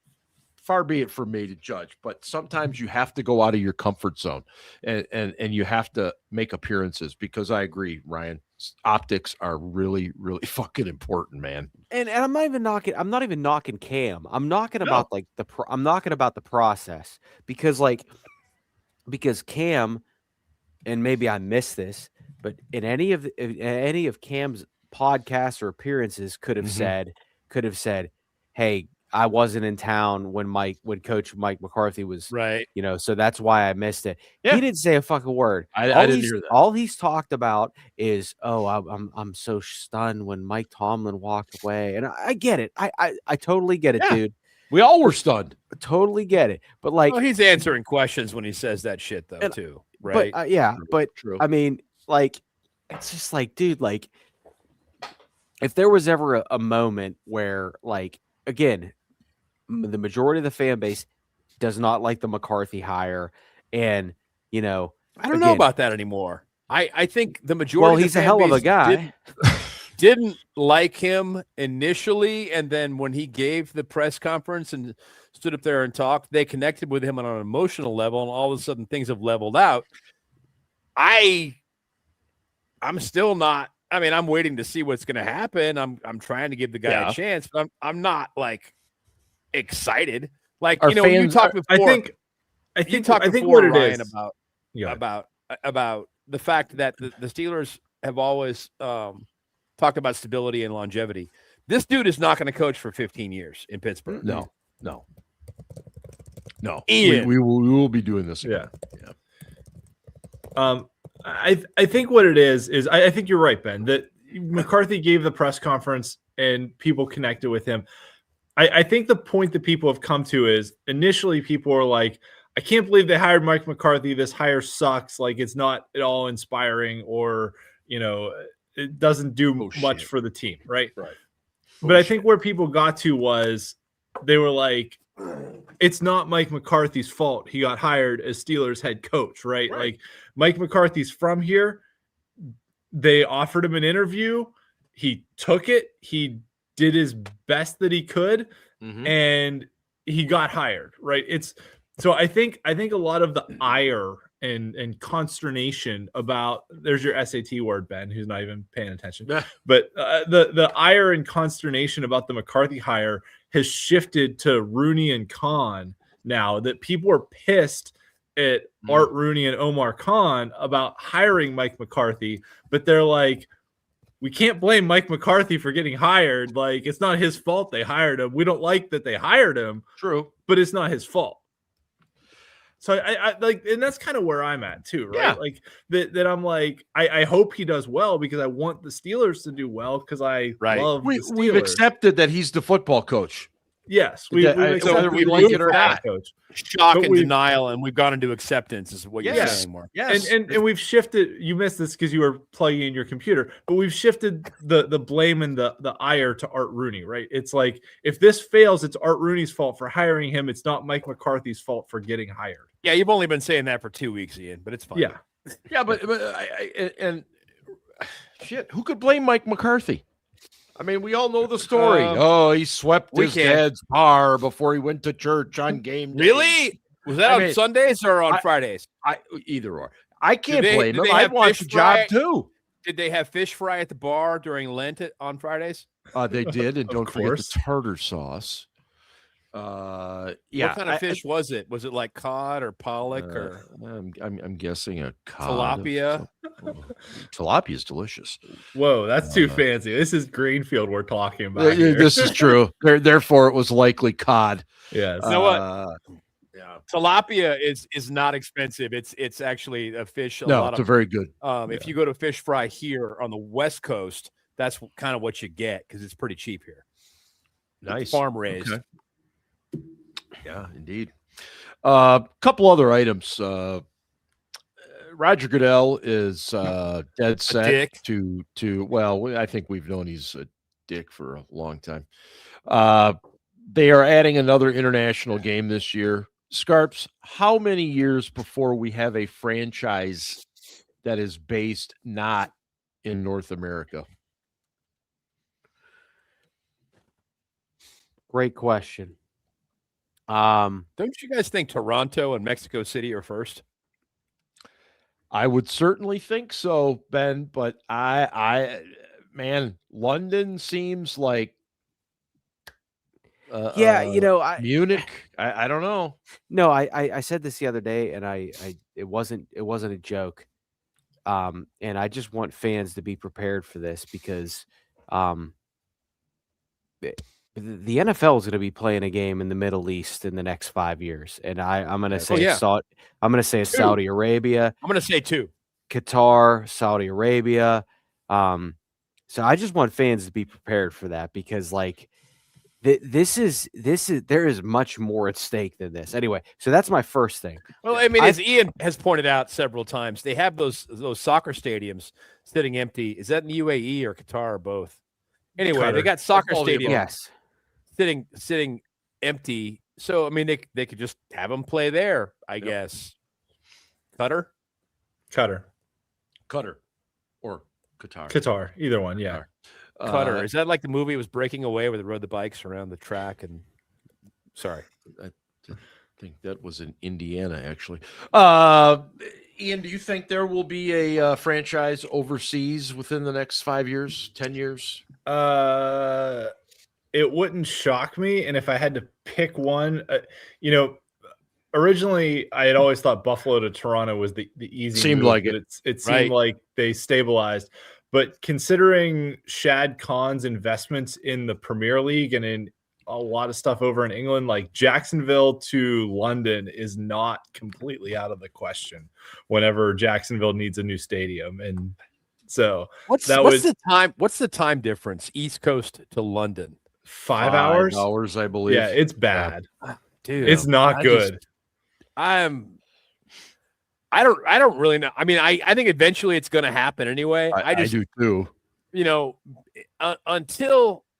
far be it from me to judge, but sometimes you have to go out of your comfort zone and you have to make appearances, because I agree, Ryan, optics are really, really fucking important, man. And I'm not even knocking Cam. I'm knocking about I'm knocking about the process, because Cam, and maybe I missed this, but in any of Cam's podcasts or appearances could have said, hey, I wasn't in town when Coach Mike McCarthy was right. So that's why I missed it. Yeah. He didn't say a fucking word. I didn't hear that. All he's talked about is, I'm so stunned when Mike Tomlin walked away, and I get it. I totally get it, dude. We all were stunned. I totally get it. But he's answering questions when he says that shit, though, too. Right? But True. I mean, it's just dude, if there was ever a moment where, again, the majority of the fan base does not like the McCarthy hire, and I don't know about that anymore. I think the majority. Well, he's a hell of a guy. Didn't like him initially, and then when he gave the press conference and stood up there and talked, they connected with him on an emotional level, and all of a sudden things have leveled out. I'm still not. I mean, I'm waiting to see what's going to happen. I'm trying to give the guy a chance, but I'm not excited. You talked before. I think before, what it Ryan, is about the fact that the Steelers have always talked about stability and longevity. This dude is not going to coach for 15 years in Pittsburgh. No. Ian. We will be doing this again. Yeah. I think what it is I think you're right, Ben, that McCarthy gave the press conference and people connected with him. I think the point that people have come to is, initially people are like, I can't believe they hired Mike McCarthy. This hire sucks. It's not at all inspiring, or, it doesn't do much for the team. Right. But I think where people got to was, they were like, it's not Mike McCarthy's fault he got hired as Steelers head coach, right? Mike McCarthy's from here. They offered him an interview. He took it. He did his best that he could, and he got hired, right? So I think a lot of the ire and consternation about, there's your SAT word, Ben, who's not even paying attention, but the ire and consternation about the McCarthy hire has shifted to Rooney and Khan now, that people are pissed at Art Rooney and Omar Khan about hiring Mike McCarthy, but they're like, we can't blame Mike McCarthy for getting hired. It's not his fault they hired him. We don't like that they hired him. True. But it's not his fault. So I and that's kind of where I'm at too, right? Yeah. That I'm like, I hope he does well, because I want the Steelers to do well, because I love the Steelers. We've accepted that he's the football coach. Yes, whether we like it or not. Coach. Shock and denial, and we've gone into acceptance, is what you're saying, Mark. Yes, and we've shifted. You missed this because you were plugging in your computer, but we've shifted the blame and the ire to Art Rooney, right? It's like, if this fails, it's Art Rooney's fault for hiring him. It's not Mike McCarthy's fault for getting hired. Yeah, you've only been saying that for 2 weeks, Ian, but it's fine. Yeah, but shit, who could blame Mike McCarthy? I mean, we all know the story. He swept his dad's bar before he went to church on game day. Really? Was that on Sundays or on Fridays? Either or. I can't blame him. I'd want the job too. Did they have fish fry at the bar during Lent on Fridays? They did, and don't forget the tartar sauce. What kind of fish was it? Was it like cod or pollock or? I'm guessing a cod. Tilapia. Tilapia is delicious. Whoa, that's too fancy. This is Greenfield we're talking about. This is true. Therefore, it was likely cod. Yes. You know what? Tilapia is not expensive. It's actually a fish. It's a very good. If you go to fish fry here on the West Coast, that's kind of what you get, because it's pretty cheap here. Nice. Farm raised. Okay. Yeah, indeed. Couple other items. Rodger Goodell is dead set to. Well, I think we've known he's a dick for a long time. They are adding another international game this year. Scarps, how many years before we have a franchise that is based not in North America? Great question. Don't you guys think Toronto and Mexico City are first? I would certainly think so, Ben, but man, London seems like Munich. I don't know. No, I said this the other day, and it wasn't a joke. And I just want fans to be prepared for this because the NFL is going to be playing a game in the Middle East in the next 5 years, and I'm going to say I'm going to say Saudi Arabia. I'm going to say 2. Qatar, Saudi Arabia. So I just want fans to be prepared for that because like this is there is much more at stake than this. Anyway, so that's my first thing. Well, I mean, as Ian has pointed out several times, they have those soccer stadiums sitting empty. Is that in the UAE or Qatar or both? Anyway, they got soccer stadiums sitting empty. So I mean, they could just have them play there, I guess. Qatar or Qatar. Qatar, either one, yeah. Qatar. Is that like the movie was Breaking Away where they rode the bikes around the track? And sorry, I think that was in Indiana, actually. Ian, do you think there will be a franchise overseas within the next 5 years, 10 years? It wouldn't shock me, and if I had to pick one, originally I had always thought Buffalo to Toronto was the easy. Seemed move, like it. It seemed like they stabilized. But considering Shad Khan's investments in the Premier League and in a lot of stuff over in England, like Jacksonville to London is not completely out of the question whenever Jacksonville needs a new stadium. And so what's the time difference East Coast to London? 5 hours? 5 hours, I believe. Yeah, it's bad. Dude, it's not good. I don't really know. I mean, I think eventually it's going to happen anyway. I do too.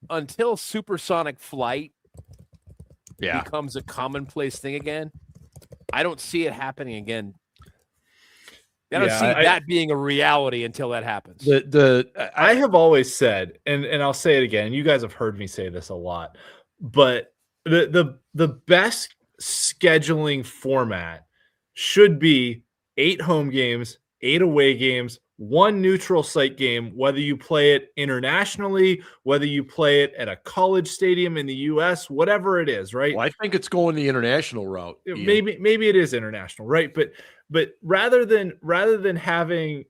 Until supersonic flight yeah, becomes a commonplace thing again. I don't see it happening again. I don't see that being a reality until that happens. I have always said, and I'll say it again, you guys have heard me say this a lot, but the best scheduling format should be 8 home games, 8 away games, 1 neutral site game, whether you play it internationally, whether you play it at a college stadium in the US, whatever it is, right? Well, I think it's going the international route. Maybe it is international, right? But rather than having,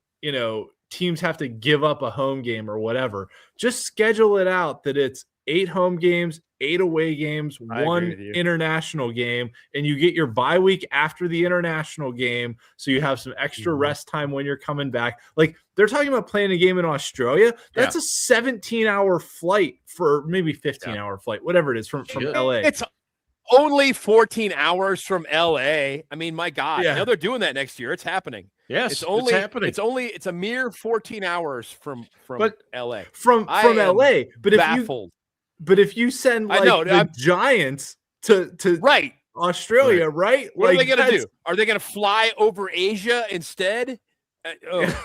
teams have to give up a home game or whatever, just schedule it out that it's 8 home games, 8 away games, 1 international game, and you get your bye week after the international game, so you have some extra rest time when you're coming back. Like they're talking about playing a game in Australia. That's a 17-hour flight for maybe 15-hour flight, whatever it is from LA. It's only 14 hours from LA. I mean, my God, they're doing that next year. It's happening. Yes, it's happening. It's a mere 14 hours from LA. From LA. But baffled. If you send the Giants to Australia, right? What are they going to do? Are they going to fly over Asia instead?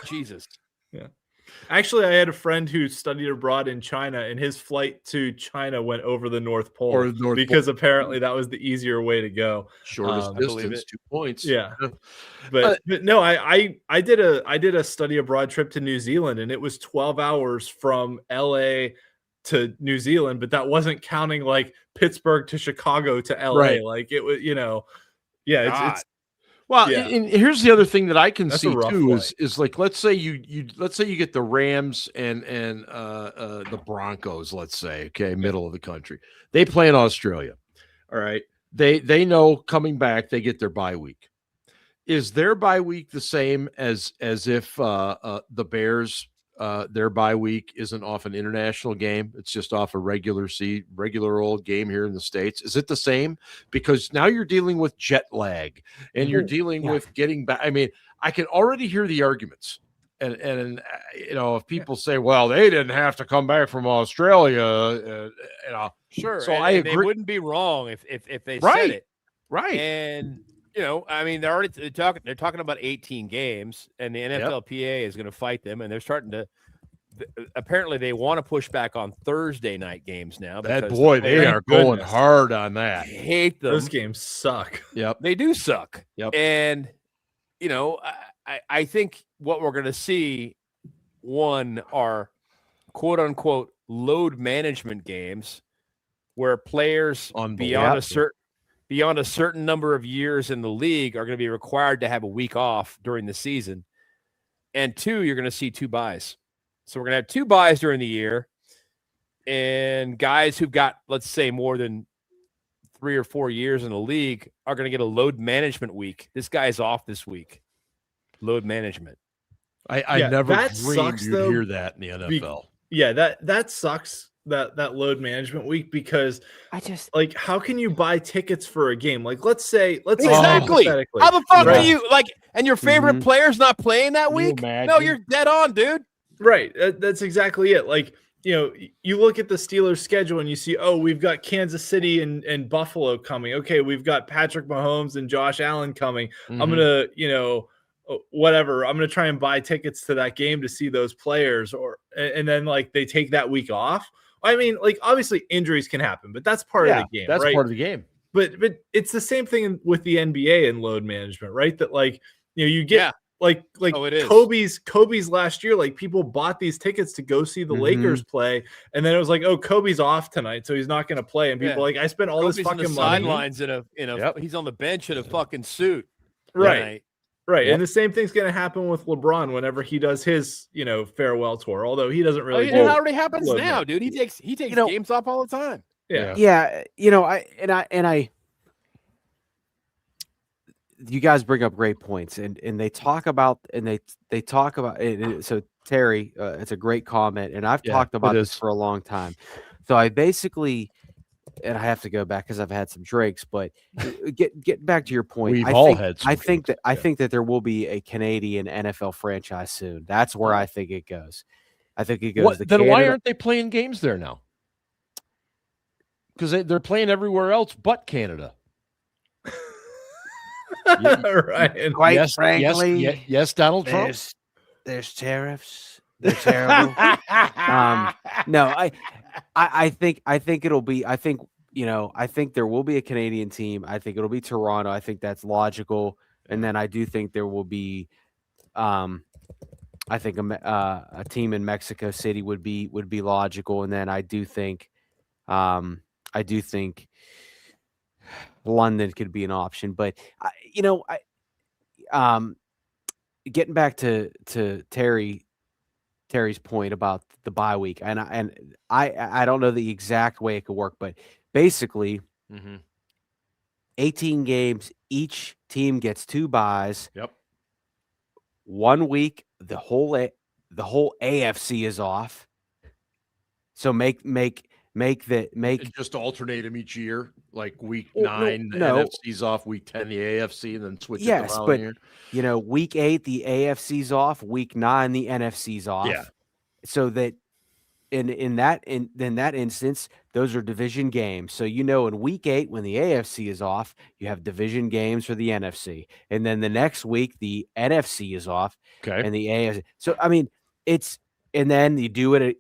Jesus. Yeah. Actually, I had a friend who studied abroad in China, and his flight to China went over the North Pole because apparently that was the easier way to go. Shortest distance, 2 points. Yeah. But no, I did a study abroad trip to New Zealand, and it was 12 hours from LA to New Zealand, but that wasn't counting like Pittsburgh to Chicago to LA. Right. Like it was, it's well, and here's the other thing that I can see too flight. is like let's say you get the Rams and the Broncos, let's say, okay, middle of the country. They play in Australia. All right. They know coming back they get their bye week. Is their bye week the same as if the Bears their bye week isn't off an international game. It's just off a regular old game here in the States. Is it the same? Because now you're dealing with jet lag and you're dealing with getting back. I mean, I can already hear the arguments. And if people say, well, they didn't have to come back from Australia, Sure. So and, I and agree. They wouldn't be wrong if they Right. said it. Right. And they're talking about 18 games, and the NFLPA is going to fight them, and they're starting to. Apparently, they want to push back on Thursday night games now. They are going hard on that. I hate them. Those games suck. Yep, they do suck. Yep, and I think what we're going to see, one, are quote unquote load management games where players beyond a certain number of years in the league are going to be required to have a week off during the season. And two, you're going to see 2 buys. So we're going to have 2 buys during the year, and guys who've got, let's say, more than 3 or 4 years in the league are going to get a load management week. This guy's off this week. Load management. I never dreamed you'd hear that in the NFL. That sucks. That load management week, because I just how can you buy tickets for a game? Like, let's say exactly. How the fuck are you and your favorite player's not playing that week? No, you're dead on, dude. Right. That's exactly it. Like, you look at the Steelers schedule and you see, we've got Kansas City and Buffalo coming. Okay, we've got Patrick Mahomes and Josh Allen coming. Mm-hmm. I'm gonna, whatever. I'm gonna try and buy tickets to that game to see those players, and then they take that week off. I mean, obviously injuries can happen, but that's part of the game. That's right? part of the game. But it's the same thing with the NBA and load management, right? That you get Kobe's last year, people bought these tickets to go see the Lakers play, and then it was Kobe's off tonight, so he's not going to play, and people I spent all this fucking money. Sidelines in a he's on the bench in a fucking suit, right? Right. Yep. And the same thing's going to happen with LeBron whenever he does his, farewell tour, although he doesn't really. It already happens now, dude. He takes games off all the time. Yeah. Yeah. You guys bring up great points, and they talk about so Terry, it's a great comment, and I've talked about this for a long time. So I basically, and I have to go back because I've had some drinks, but get back to your point. I think that there will be a Canadian NFL franchise soon. That's where I think it goes. I think it goes. Why aren't they playing games there now? Because they're playing everywhere else but Canada. Right. Quite frankly, yes, Donald Trump. There's tariffs. They're terrible. No, I think it'll be. I think there will be a Canadian team. I think it'll be Toronto. I think that's logical. And then I do think there will be, I think a team in Mexico City would be logical. And then I do think London could be an option. But getting back to Terry's point about the bye week, and I don't know the exact way it could work, but basically, 18 games, each team gets 2 byes. Yep. 1 week, the whole AFC is off. So make just alternate them each year, like week 9, the NFC's off, week 10, the AFC, and then switch it the following year. Week 8, the AFC's off, week 9, the NFC's off. Yeah. So that in that instance, those are division games. So in week 8, when the AFC is off, you have division games for the NFC, and then the next week the NFC is off, and the AFC. So I mean, and then you do it.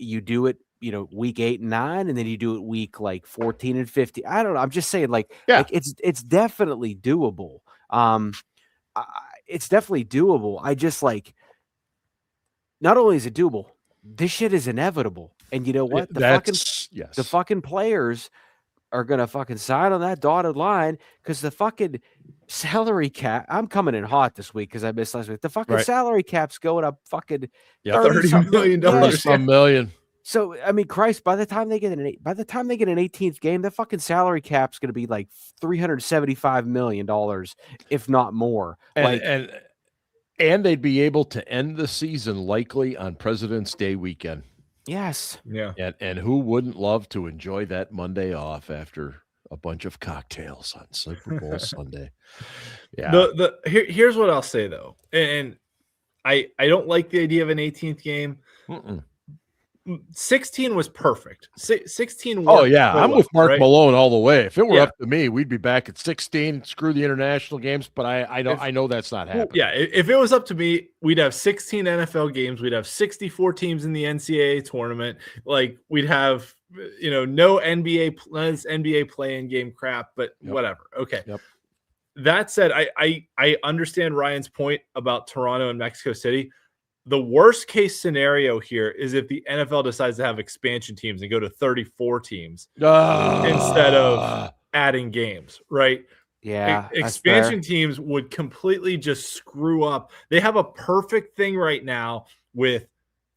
Week 8 and 9, and then you do it week 14 and 50. I don't know. I'm just saying, it's definitely doable. It's definitely doable. I just not only is it doable, this shit is inevitable. And you know what? The fucking players are gonna fucking sign on that dotted line because the fucking salary cap. I'm coming in hot this week because I missed last week. The fucking salary cap's going up fucking $30 million. Some million. So I mean, Christ, by the time they get an 18th game, the fucking salary cap's going to be $375 million, if not more. And And they'd be able to end the season likely on President's Day weekend. Yes. Yeah. And who wouldn't love to enjoy that Monday off after a bunch of cocktails on Super Bowl Sunday? Yeah. Here's what I'll say though, and I don't like the idea of an 18th game. 16 was perfect. 16. Oh yeah, I'm with Mark right? Malone all the way. If it were up to me, we'd be back at 16. Screw the international games, but I know that's not happening. Yeah, if it was up to me, we'd have 16 NFL games. We'd have 64 teams in the NCAA tournament. Like we'd have no NBA play-in game crap, but whatever. Okay. Yep. That said, I understand Ryan's point about Toronto and Mexico City. The worst case scenario here is if the NFL decides to have expansion teams and go to 34 teams instead of adding games, right? Yeah. Expansion teams would completely just screw up. They have a perfect thing right now with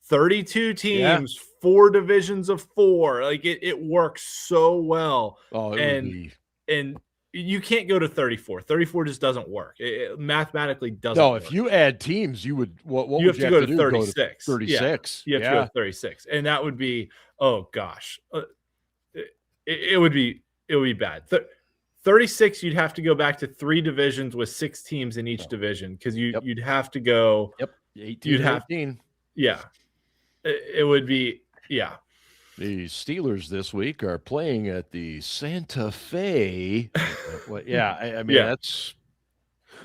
32 teams, 4 divisions of 4. Like it works so well. Oh, and you can't go to 34. 34 just doesn't work. It mathematically doesn't work. If you add teams, you would you have to go to 36. 36. You have to go to 36. And that would be, oh gosh. It would be bad. 36, you'd have to go back to 3 divisions with 6 teams in each division because you'd have to go. Yep. 18, you'd have 18. Yeah. It would be, yeah. The Steelers this week are playing at the Santa Fe. I mean that's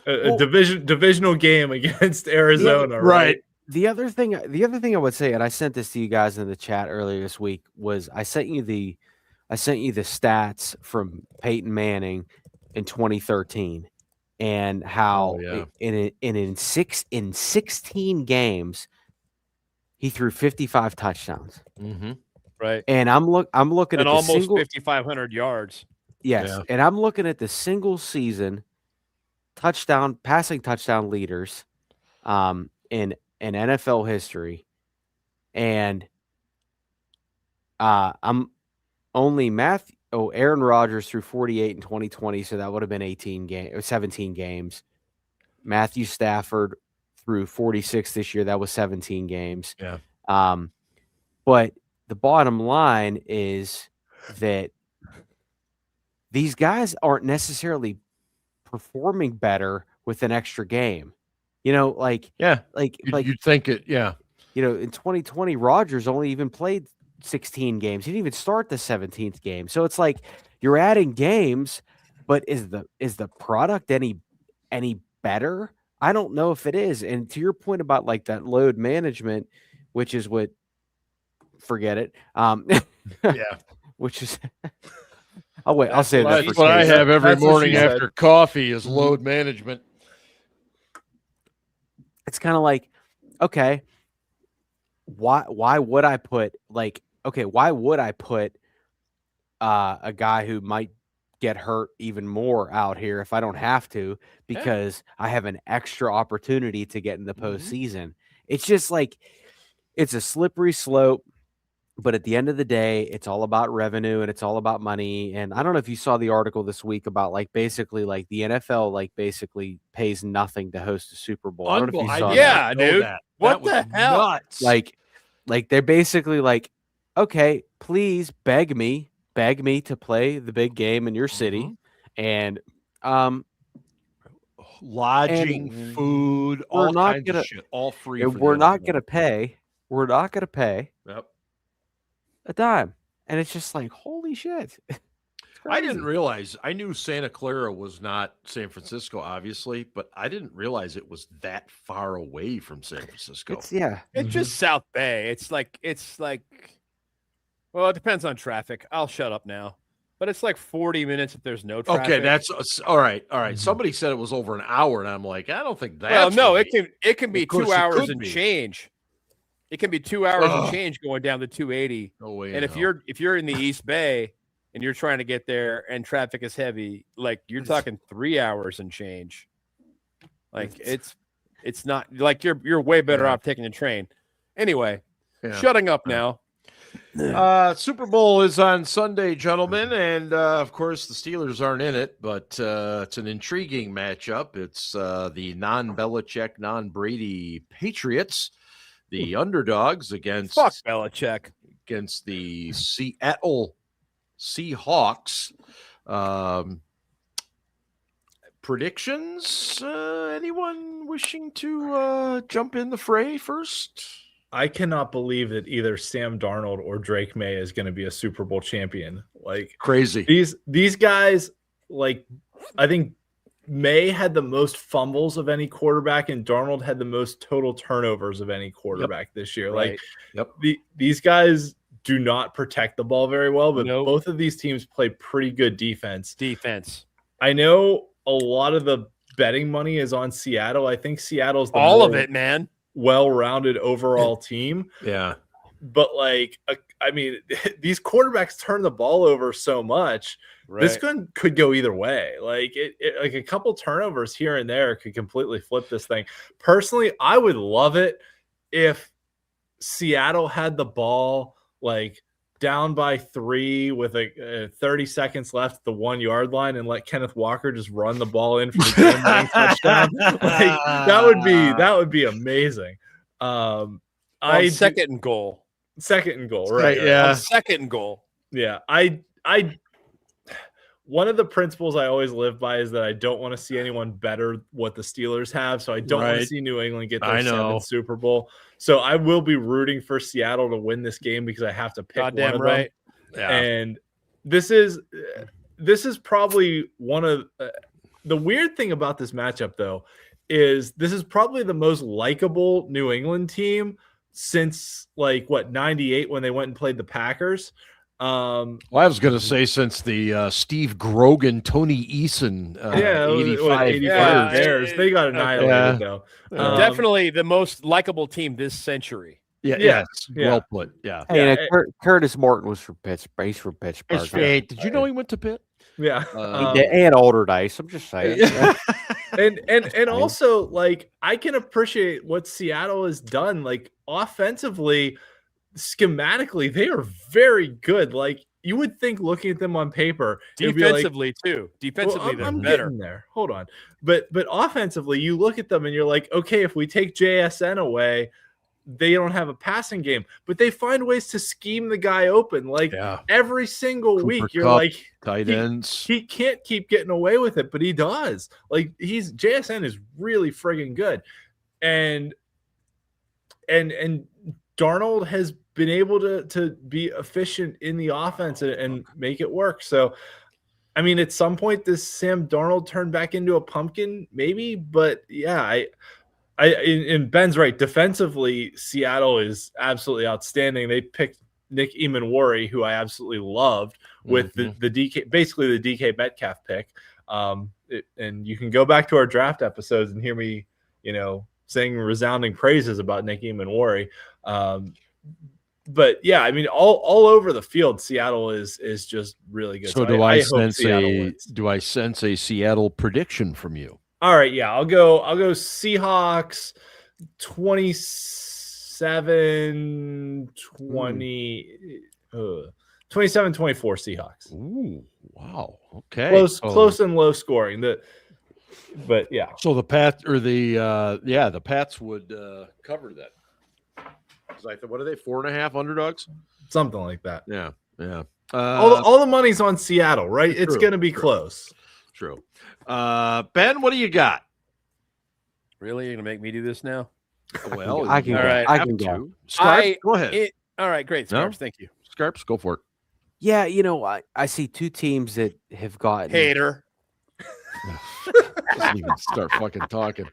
a divisional game against Arizona, right? The other thing I would say, and I sent this to you guys in the chat earlier this week, was I sent you the stats from Peyton Manning in 2013 and how in 16 games he threw 55 touchdowns. Mm-hmm. Right. And I'm looking at almost 5,500 yards. Yes. Yeah. And I'm looking at the single season passing touchdown leaders in NFL history. And I'm only Aaron Rodgers threw 48 in 2020, so that would have been 17 games. Matthew Stafford threw 46 this year, that was 17 games. Yeah. But the bottom line is that these guys aren't necessarily performing better with an extra game. You'd think it, yeah. In 2020, Rodgers only even played 16 games. He didn't even start the 17th game. So it's like you're adding games, but is the product any better? I don't know if it is. And to your point about like that load management, which is what forget it. Which is I'll say that. That's what I have every morning after coffee is load management. It's kind of like, okay, why would I put a guy who might get hurt even more out here if I don't have to, because I have an extra opportunity to get in the postseason. It's just like, it's a slippery slope. But at the end of the day, it's all about revenue and it's all about money. And I don't know if you saw the article this week about basically the NFL basically pays nothing to host a Super Bowl. I don't know if you saw that. Yeah, dude. What the hell? Nuts. Like they're basically like, okay, please beg me to play the big game in your city. And lodging, food, all kinds of shit, all free. We're not gonna pay. Yep. A dime. And it's just like, holy shit. I didn't realize. I knew Santa Clara was not San Francisco, obviously, but I didn't realize it was that far away from San Francisco. It's just South Bay. It's like well, it depends on traffic. I'll shut up now. But it's like 40 minutes if there's no traffic. Okay, that's all right. All right. Somebody said it was over an hour, and I'm like, I don't think that's well, no, right. it can be 2 hours and change. It can be 2 hours and change going down to 280. No way. And if you're in the East Bay and you're trying to get there and traffic is heavy, like you're talking 3 hours and change. Like it's not like you're way better off taking the train. Anyway, shutting up now. Super Bowl is on Sunday, gentlemen, and of course the Steelers aren't in it, but it's an intriguing matchup. It's the non-Belichick, non-Brady Patriots, the underdogs against Belichick, against the Seattle Seahawks. Predictions? Anyone wishing to jump in the fray first? I cannot believe that either Sam Darnold or Drake May is going to be a Super Bowl champion. Like crazy. These guys, like, I think May had the most fumbles of any quarterback, and Darnold had the most total turnovers of any quarterback this year. Right. Like, these guys do not protect the ball very well, but both of these teams play pretty good defense. I know a lot of the betting money is on Seattle. I think Seattle's all of it, man. Well-rounded overall team. Yeah. But like, I mean, these quarterbacks turn the ball over so much. Right. This could go either way. Like like a couple turnovers here and there could completely flip this thing. Personally, I would love it if Seattle had the ball like down by 3 with 30 seconds left at the 1 yard line and let Kenneth Walker just run the ball in for the game-winning touchdown. Like, that would be amazing. Second and goal, right? Yeah, second and goal. Yeah, one of the principles I always live by is that I don't want to see anyone better what the Steelers have. So I don't want to see New England get their 7th Super Bowl. So I will be rooting for Seattle to win this game because I have to pick one of them. Yeah. And this is probably one of the weird thing about this matchup, though, is this is probably the most likable New England team since 98 when they went and played the Packers. Well, I was going to say since the Steve Grogan, Tony Eason, 85 Bears, they got annihilated though. Definitely the most likable team this century. Yes. Well put. Yeah. Hey, Curtis Morton was from Pittsburgh. He's from Pittsburgh. Did you know he went to Pitt? Yeah. And older dice. I'm just saying. and also, like, I can appreciate what Seattle has done. Like, offensively, schematically, they are very good. Like, you would think looking at them on paper, defensively too. Defensively, they're better. There, hold on, but offensively, you look at them and you're like, okay, if we take JSN away, they don't have a passing game, but they find ways to scheme the guy open. Like every single week, you're like, tight ends. He can't keep getting away with it, but he does. Like JSN is really friggin' good, and Darnold has been able to be efficient in the offense and make it work. So, I mean, at some point, this Sam Darnold turned back into a pumpkin, maybe. But yeah, and Ben's right. Defensively, Seattle is absolutely outstanding. They picked Nick Emanwari, who I absolutely loved, with the DK, basically the DK Metcalf pick. And you can go back to our draft episodes and hear me, saying resounding praises about Nick Emanwari. But yeah, I mean, all over the field, Seattle is just really good. So do I sense a Seattle prediction from you? All right, yeah, I'll go Seahawks 27-24 Seahawks. Ooh, wow. Okay. Close and low scoring. But yeah. So the Pats or the Pats would cover that. What are they? 4.5 underdogs? Something like that. Yeah. All the money's on Seattle, right? It's going to be close. True. Ben, what do you got? Really? You're going to make me do this now? Well, I can go. Scarps, go ahead. All right, great. Scarps, thank you. Scarps, go for it. Yeah, I see two teams that have gotten hater. Doesn't even start fucking talking.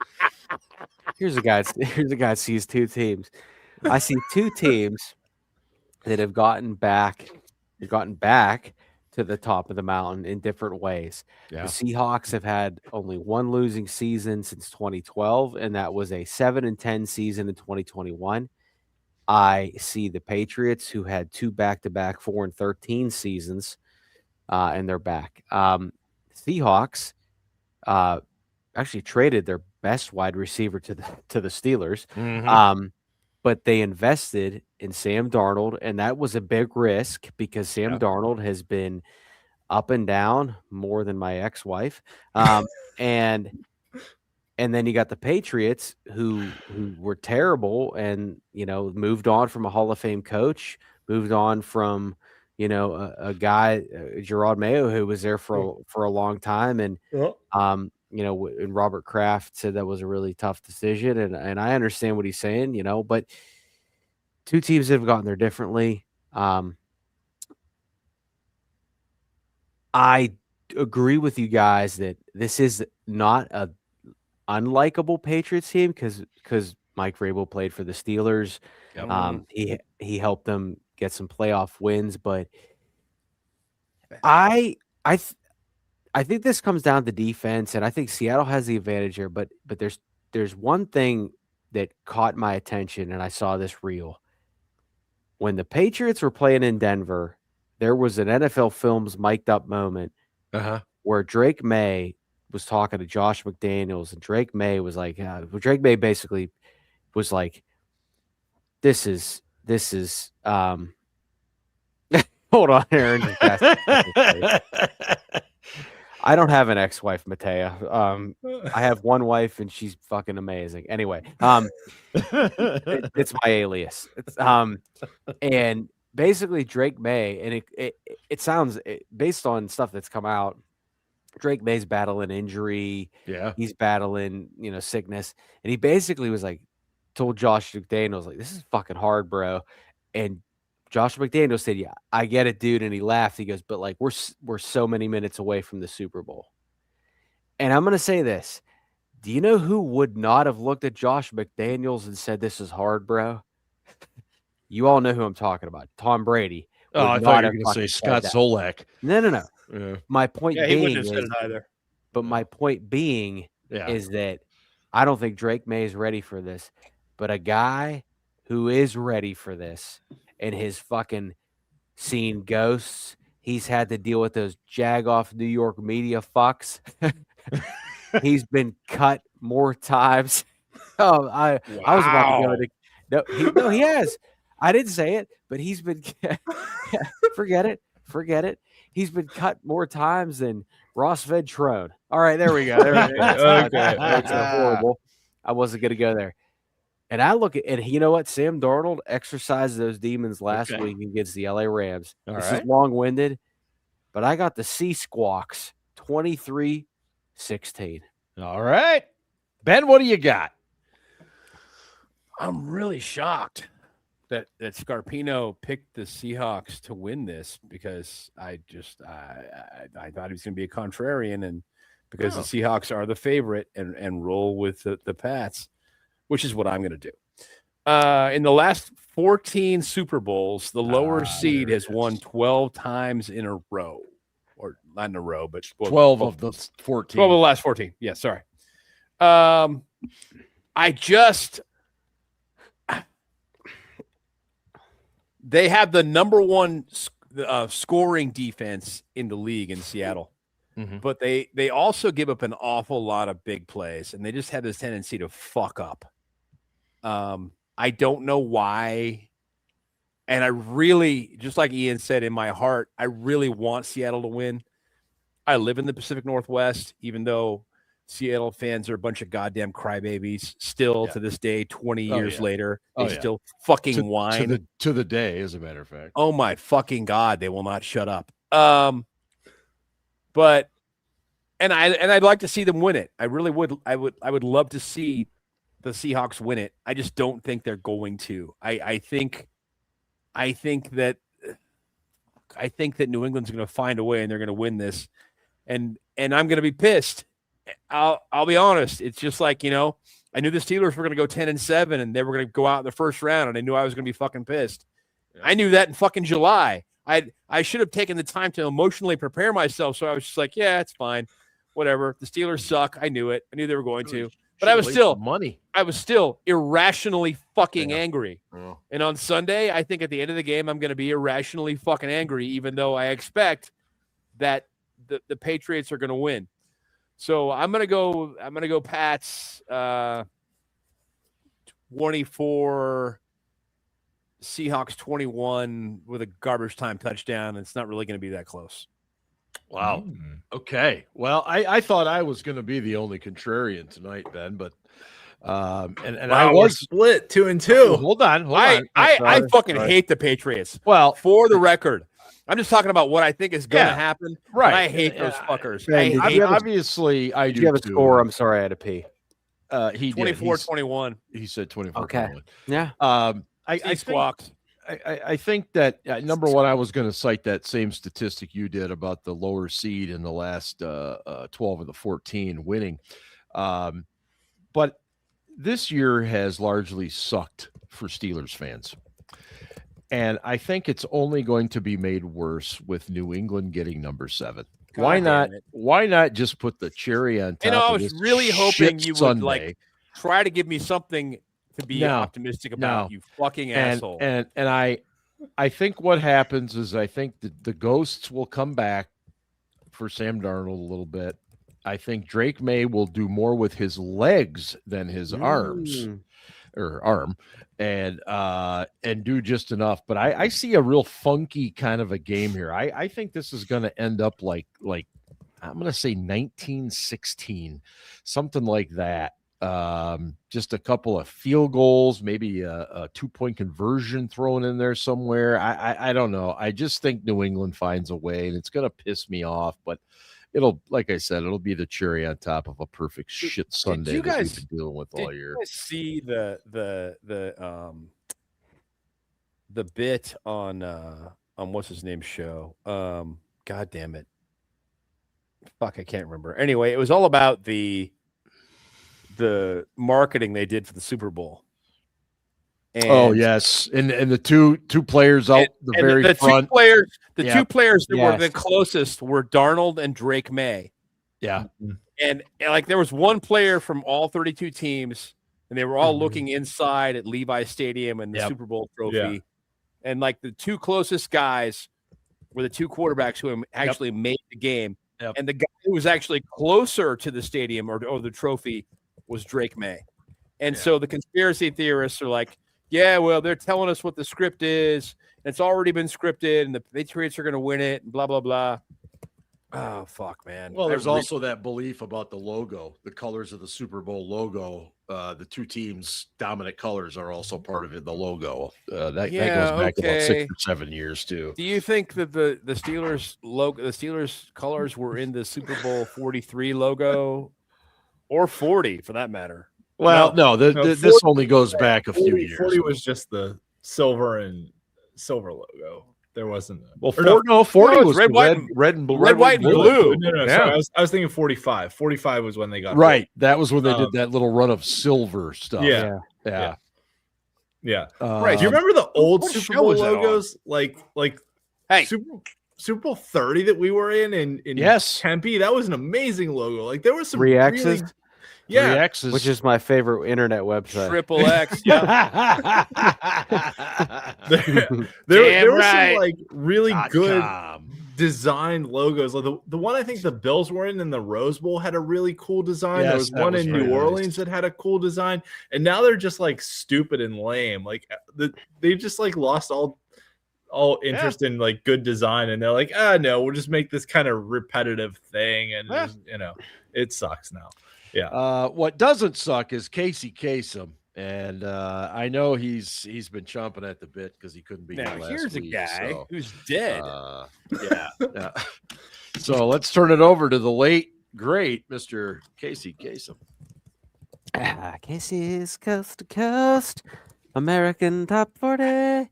Here's a guy that sees two teams. I see two teams that have gotten back to the top of the mountain in different ways. Yeah. The Seahawks have had only one losing season since 2012, and that was a 7-10 season in 2021. I see the Patriots, who had two back-to-back 4-13 seasons, and they're back. Seahawks actually traded their best wide receiver to the Steelers. but they invested in Sam Darnold, and that was a big risk because Sam Darnold has been up and down more than my ex-wife. And then you got the Patriots who were terrible and, moved on from a Hall of Fame coach, moved on from, a guy, Gerard Mayo, who was there for a long time. And, and Robert Kraft said that was a really tough decision. And I understand what he's saying, but two teams that have gotten there differently. I agree with you guys that this is not a unlikable Patriots team because Mike Vrabel played for the Steelers. He helped them get some playoff wins, but I think this comes down to defense, and I think Seattle has the advantage here. But there's one thing that caught my attention, and I saw this reel when the Patriots were playing in Denver. There was an NFL Films mic'd up moment where Drake May was talking to Josh McDaniels, and Drake May was like, Drake May basically was like, this is hold on, Aaron. I don't have an ex-wife, Matea. I have one wife, and she's fucking amazing. Anyway, it's my alias. And basically Drake May, and it sounds, based on stuff that's come out, Drake May's battling injury. Yeah. He's battling, sickness. And he basically was like, told Josh McDaniels, like, this is fucking hard, bro. And Josh McDaniels said, yeah, I get it, dude. And he laughed. He goes, but like, we're so many minutes away from the Super Bowl. And I'm going to say this. Do you know who would not have looked at Josh McDaniels and said, this is hard, bro? You all know who I'm talking about. Tom Brady. Oh, I thought you were going to say Scott Zolak. No. Yeah. My point being, he wouldn't have said it either. But my point being is that I don't think Drake May is ready for this. But a guy who is ready for this and his fucking seen ghosts, he's had to deal with those jag-off New York media fucks. He's been cut more times. I was about to go to no, he has. I didn't say it, but he's been forget it. He's been cut more times than Ross Ventrone. All right, there we go. Okay. That's horrible. I wasn't going to go there. And I look at, and you know what? Sam Darnold exercised those demons last week against the LA Rams. This is long-winded, but I got the Sea Squawks 23-16. All right. Ben, what do you got? I'm really shocked that Scarpino picked the Seahawks to win this because I thought he was going to be a contrarian, and because the Seahawks are the favorite and roll with the Pats, which is what I'm going to do. In the last 14 Super Bowls, the lower seed has won 12 times in a row, or not in a row, but 12 of the 14. 12 of the last 14. Yeah, sorry. They have the number one scoring defense in the league in Seattle, but they also give up an awful lot of big plays, and they just have this tendency to fuck up. I don't know why, and I really, just like Ian said, in my heart, I really want Seattle to win. I live in the Pacific Northwest, even though Seattle fans are a bunch of goddamn crybabies still to this day, 20 years later. They still fucking whine. To the day, as a matter of fact. Oh, my fucking God. They will not shut up. But I'd like to see them win it. I really would. I would love to see the Seahawks win it. I just don't think they're going to. I think that New England's going to find a way and they're going to win this. And I'm going to be pissed. I'll be honest. It's just like, I knew the Steelers were going to go 10-7 and they were going to go out in the first round, and I knew I was going to be fucking pissed. Yeah. I knew that in fucking July. I should have taken the time to emotionally prepare myself. So I was just like, yeah, it's fine. Whatever. The Steelers suck. I knew it. I knew they were going to. But I was still irrationally fucking angry. Yeah. And on Sunday, I think at the end of the game, I'm going to be irrationally fucking angry, even though I expect that the Patriots are going to win. So I'm gonna go Pats 24-17. Seahawks 21 with a garbage time touchdown. It's not really going to be that close. Wow. Okay. Well, I thought I was going to be the only contrarian tonight, Ben, but I was split 2-2. Hold on. I fucking hate the Patriots. Well, for the record, I'm just talking about what I think is going to happen. Right. I hate those fuckers. Obviously, I do. Did you have a score? I'm sorry, I had to pee. He 24-21. He said 24. Okay. 21. Yeah. I think that number one, I was going to cite that same statistic you did about the lower seed in the last 12 of the 14 winning. But this year has largely sucked for Steelers fans. And I think it's only going to be made worse with New England getting number 7. Why not just put the cherry on top? I was really hoping you would try to give me something to be optimistic about, you fucking asshole. And I think what happens is I think the ghosts will come back for Sam Darnold a little bit. I think Drake May will do more with his legs than his arms or arm and do just enough. But I see a real funky kind of a game here. I think this is going to end up like I'm going to say 1916, something like that. Just a couple of field goals, maybe a 2-point conversion thrown in there somewhere. I don't know. I just think New England finds a way, and it's going to piss me off, but it'll, like I said, it'll be the cherry on top of a perfect shit Sunday that we've been dealing with all year. Did you guys see the bit on what's his name's show? God damn it. Fuck, I can't remember. Anyway, it was all about the marketing they did for the Super Bowl. And, yes, and the two players out the very front. Two players that were the closest were Darnold and Drake May. Yeah, and like there was one player from all 32 teams, and they were all looking inside at Levi Stadium and the Super Bowl trophy, and like the two closest guys were the two quarterbacks who actually made the game, and the guy who was actually closer to the stadium or the trophy was Drake May. And so the conspiracy theorists are like, yeah, well, they're telling us what the script is. It's already been scripted, and the Patriots are going to win it, and blah, blah, blah. Oh, fuck, man. Well, there's also that belief about the logo, the colors of the Super Bowl logo. The two teams' dominant colors are also part of it, the logo. That goes back about 6 or 7 years, too. Do you think that the Steelers logo, the Steelers colors were in the Super Bowl 43 logo or 40 for that matter? Well, no, 40, this only goes back a few years. 40 was just the silver logo. There wasn't. 40 was red, white, and blue. No. Sorry, I was thinking 45. 45 was when they got right. That was when they did that little run of silver stuff. Yeah. Right. Do you remember the old Super Bowl logos? Like Super Bowl 30 that we were in Tempe? That was an amazing logo. Like there was some Reactions. Really, yeah, which is my favorite internet website. Triple X. Yeah. there were some like really good designed logos. Like the one I think the Bills were in the Rose Bowl had a really cool design. There was one in New Orleans that had a cool design, and now they're just like stupid and lame. Like they just like lost all interest in like good design, and they're like, no, we'll just make this kind of repetitive thing, and it sucks now. Yeah. What doesn't suck is Casey Kasem, and I know he's been chomping at the bit because he couldn't be here last week. Here's a guy who's dead. Yeah. So let's turn it over to the late great Mr. Casey Kasem. Casey's Coast to Coast, American Top 40.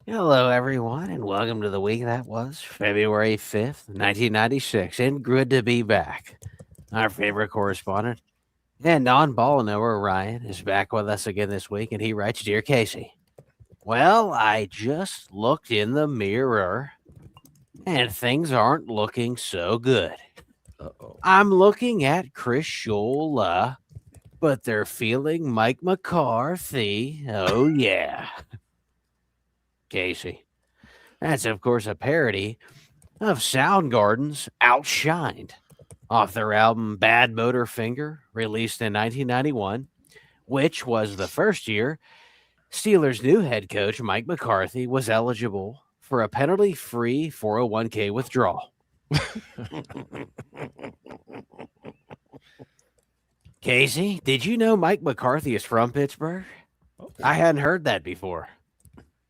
Hello, everyone, and welcome to the week that was February 5th, 1996, and good to be back. Our favorite correspondent and non-ball knower Ryan is back with us again this week, and he writes, Dear Casey, well, I just looked in the mirror, and things aren't looking so good. Uh-oh. I'm looking at Chris Scholla, but they're feeling Mike McCarthy. Oh, yeah. Casey. That's, of course, a parody of Soundgarden's Outshined, off their album Bad Motor Finger, released in 1991, which was the first year Steelers' new head coach, Mike McCarthy, was eligible for a penalty-free 401k withdrawal. Casey, did you know Mike McCarthy is from Pittsburgh? I hadn't heard that before.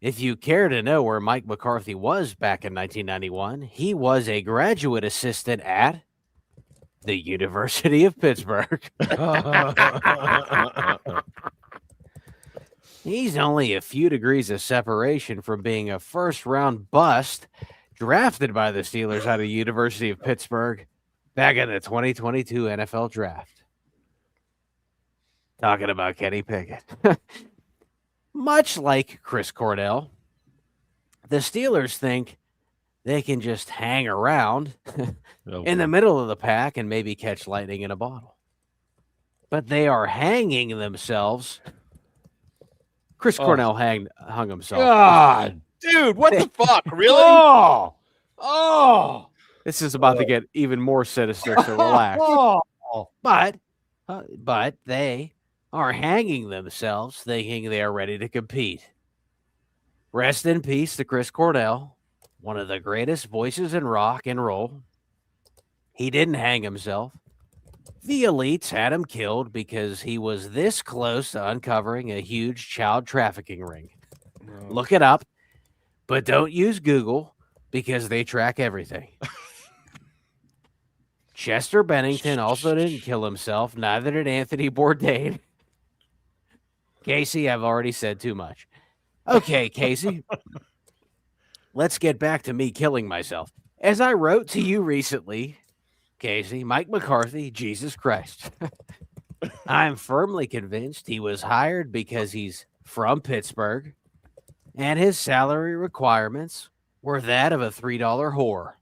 If you care to know where Mike McCarthy was back in 1991, he was a graduate assistant at the University of Pittsburgh. He's only a few degrees of separation from being a first-round bust drafted by the Steelers out of the University of Pittsburgh back in the 2022 NFL Draft. Talking about Kenny Pickett. Much like Chris Cordell, the Steelers think they can just hang around in the middle of the pack and maybe catch lightning in a bottle. But they are hanging themselves. Chris Cornell hung himself. God, dude, what the fuck? Really? Oh, this is about to get even more sinister, so relax. But they are hanging themselves thinking they are ready to compete. Rest in peace to Chris Cornell, one of the greatest voices in rock and roll. He didn't hang himself. The elites had him killed because he was this close to uncovering a huge child trafficking ring. No. Look it up, but don't use Google because they track everything. Chester Bennington also didn't kill himself. Neither did Anthony Bourdain. Casey, I've already said too much. Okay, Casey, let's get back to me killing myself. As I wrote to you recently, Casey, Mike McCarthy, Jesus Christ. I'm firmly convinced he was hired because he's from Pittsburgh and his salary requirements were that of a $3 whore.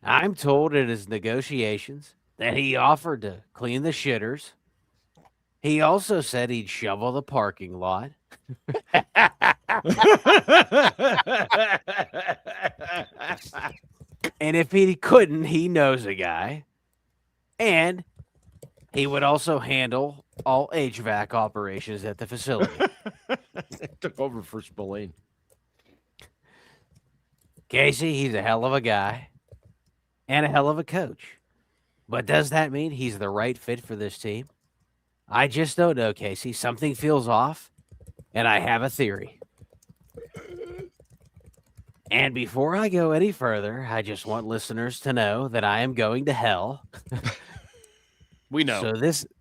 I'm told in his negotiations that he offered to clean the shitters. He also said he'd shovel the parking lot. And if he couldn't, he knows a guy. And he would also handle all HVAC operations at the facility. Took over for Spillane. Casey, he's a hell of a guy and a hell of a coach. But does that mean he's the right fit for this team? I just don't know, Casey. Something feels off, and I have a theory. And before I go any further, I just want listeners to know that I am going to hell. We know.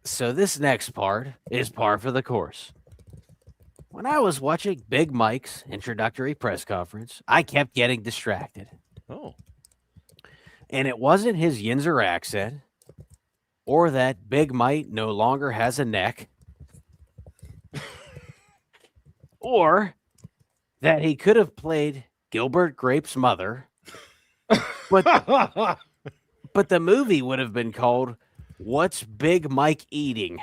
So this next part is par for the course. When I was watching Big Mike's introductory press conference, I kept getting distracted. Oh. And it wasn't his Yinzer accent or that Big Mike no longer has a neck or that he could have played Gilbert Grape's mother, but the movie would have been called What's Big Mike Eating?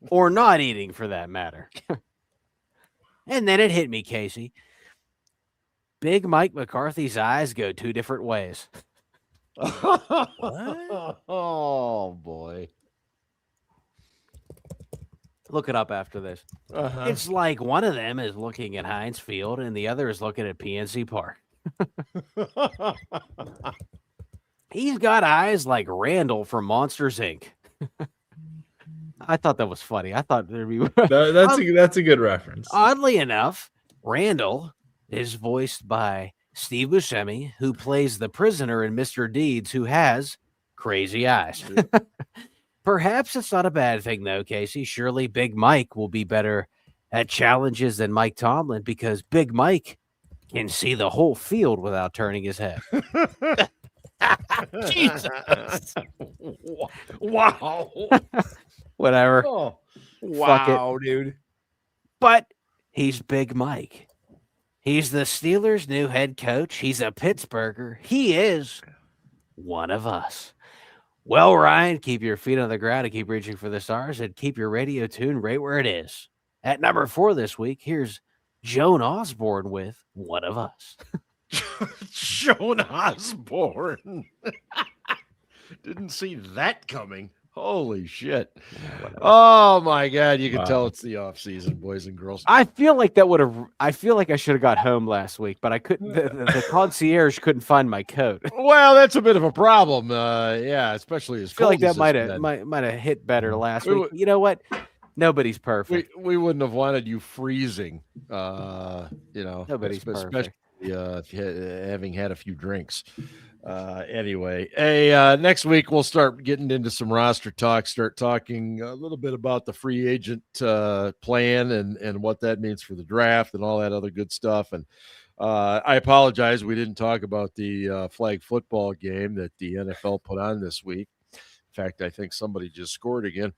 Or not eating, for that matter. And then it hit me, Casey. Big Mike McCarthy's eyes go two different ways. What? Oh, boy. Look it up after this. Uh-huh. It's like one of them is looking at Heinz Field and the other is looking at PNC Park. He's got eyes like Randall from Monsters, Inc. I thought that was funny. I thought there'd be that's a good reference. Oddly enough, Randall is voiced by Steve Buscemi, who plays the prisoner in Mr. Deeds, who has crazy eyes. Perhaps it's not a bad thing, though, Casey. Surely Big Mike will be better at challenges than Mike Tomlin because Big Mike can see the whole field without turning his head. Jesus. Wow. Whatever. Oh, wow, dude. But he's Big Mike. He's the Steelers' new head coach. He's a Pittsburgher. He is one of us. Well, Ryan, keep your feet on the ground and keep reaching for the stars and keep your radio tuned right where it is. At number 4 this week, here's Joan Osborne with One of Us. Joan Osborne. Didn't see that coming. Holy shit. Oh my God. You can tell it's the off season, boys and girls. I feel like I should have got home last week, but I couldn't, the concierge couldn't find my coat. Well, that's a bit of a problem. Yeah, especially as I feel like that might have hit better last week. You know what? Nobody's perfect. We wouldn't have wanted you freezing, nobody's perfect. Having had a few drinks. Anyway, next week we'll start getting into some roster talk, start talking a little bit about the free agent plan and what that means for the draft and all that other good stuff. And I apologize, we didn't talk about the flag football game that the NFL put on this week. In fact, I think somebody just scored again.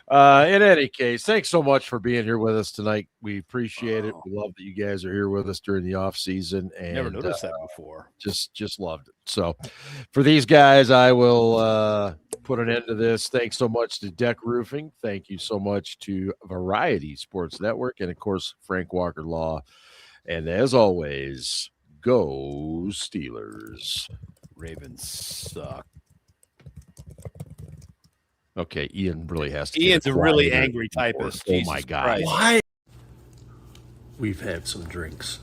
In any case, thanks so much for being here with us tonight. We appreciate it. We love that you guys are here with us during the off season. And never noticed that before. Just loved it. So for these guys, I will put an end to this. Thanks so much to DEK Roofing. Thank you so much to Variety Sports Network. And of course, Frank Walker Law. And as always, go Steelers. Ravens suck. Okay, Ian really has to. Ian's a really angry typist. Oh my God. Why? We've had some drinks.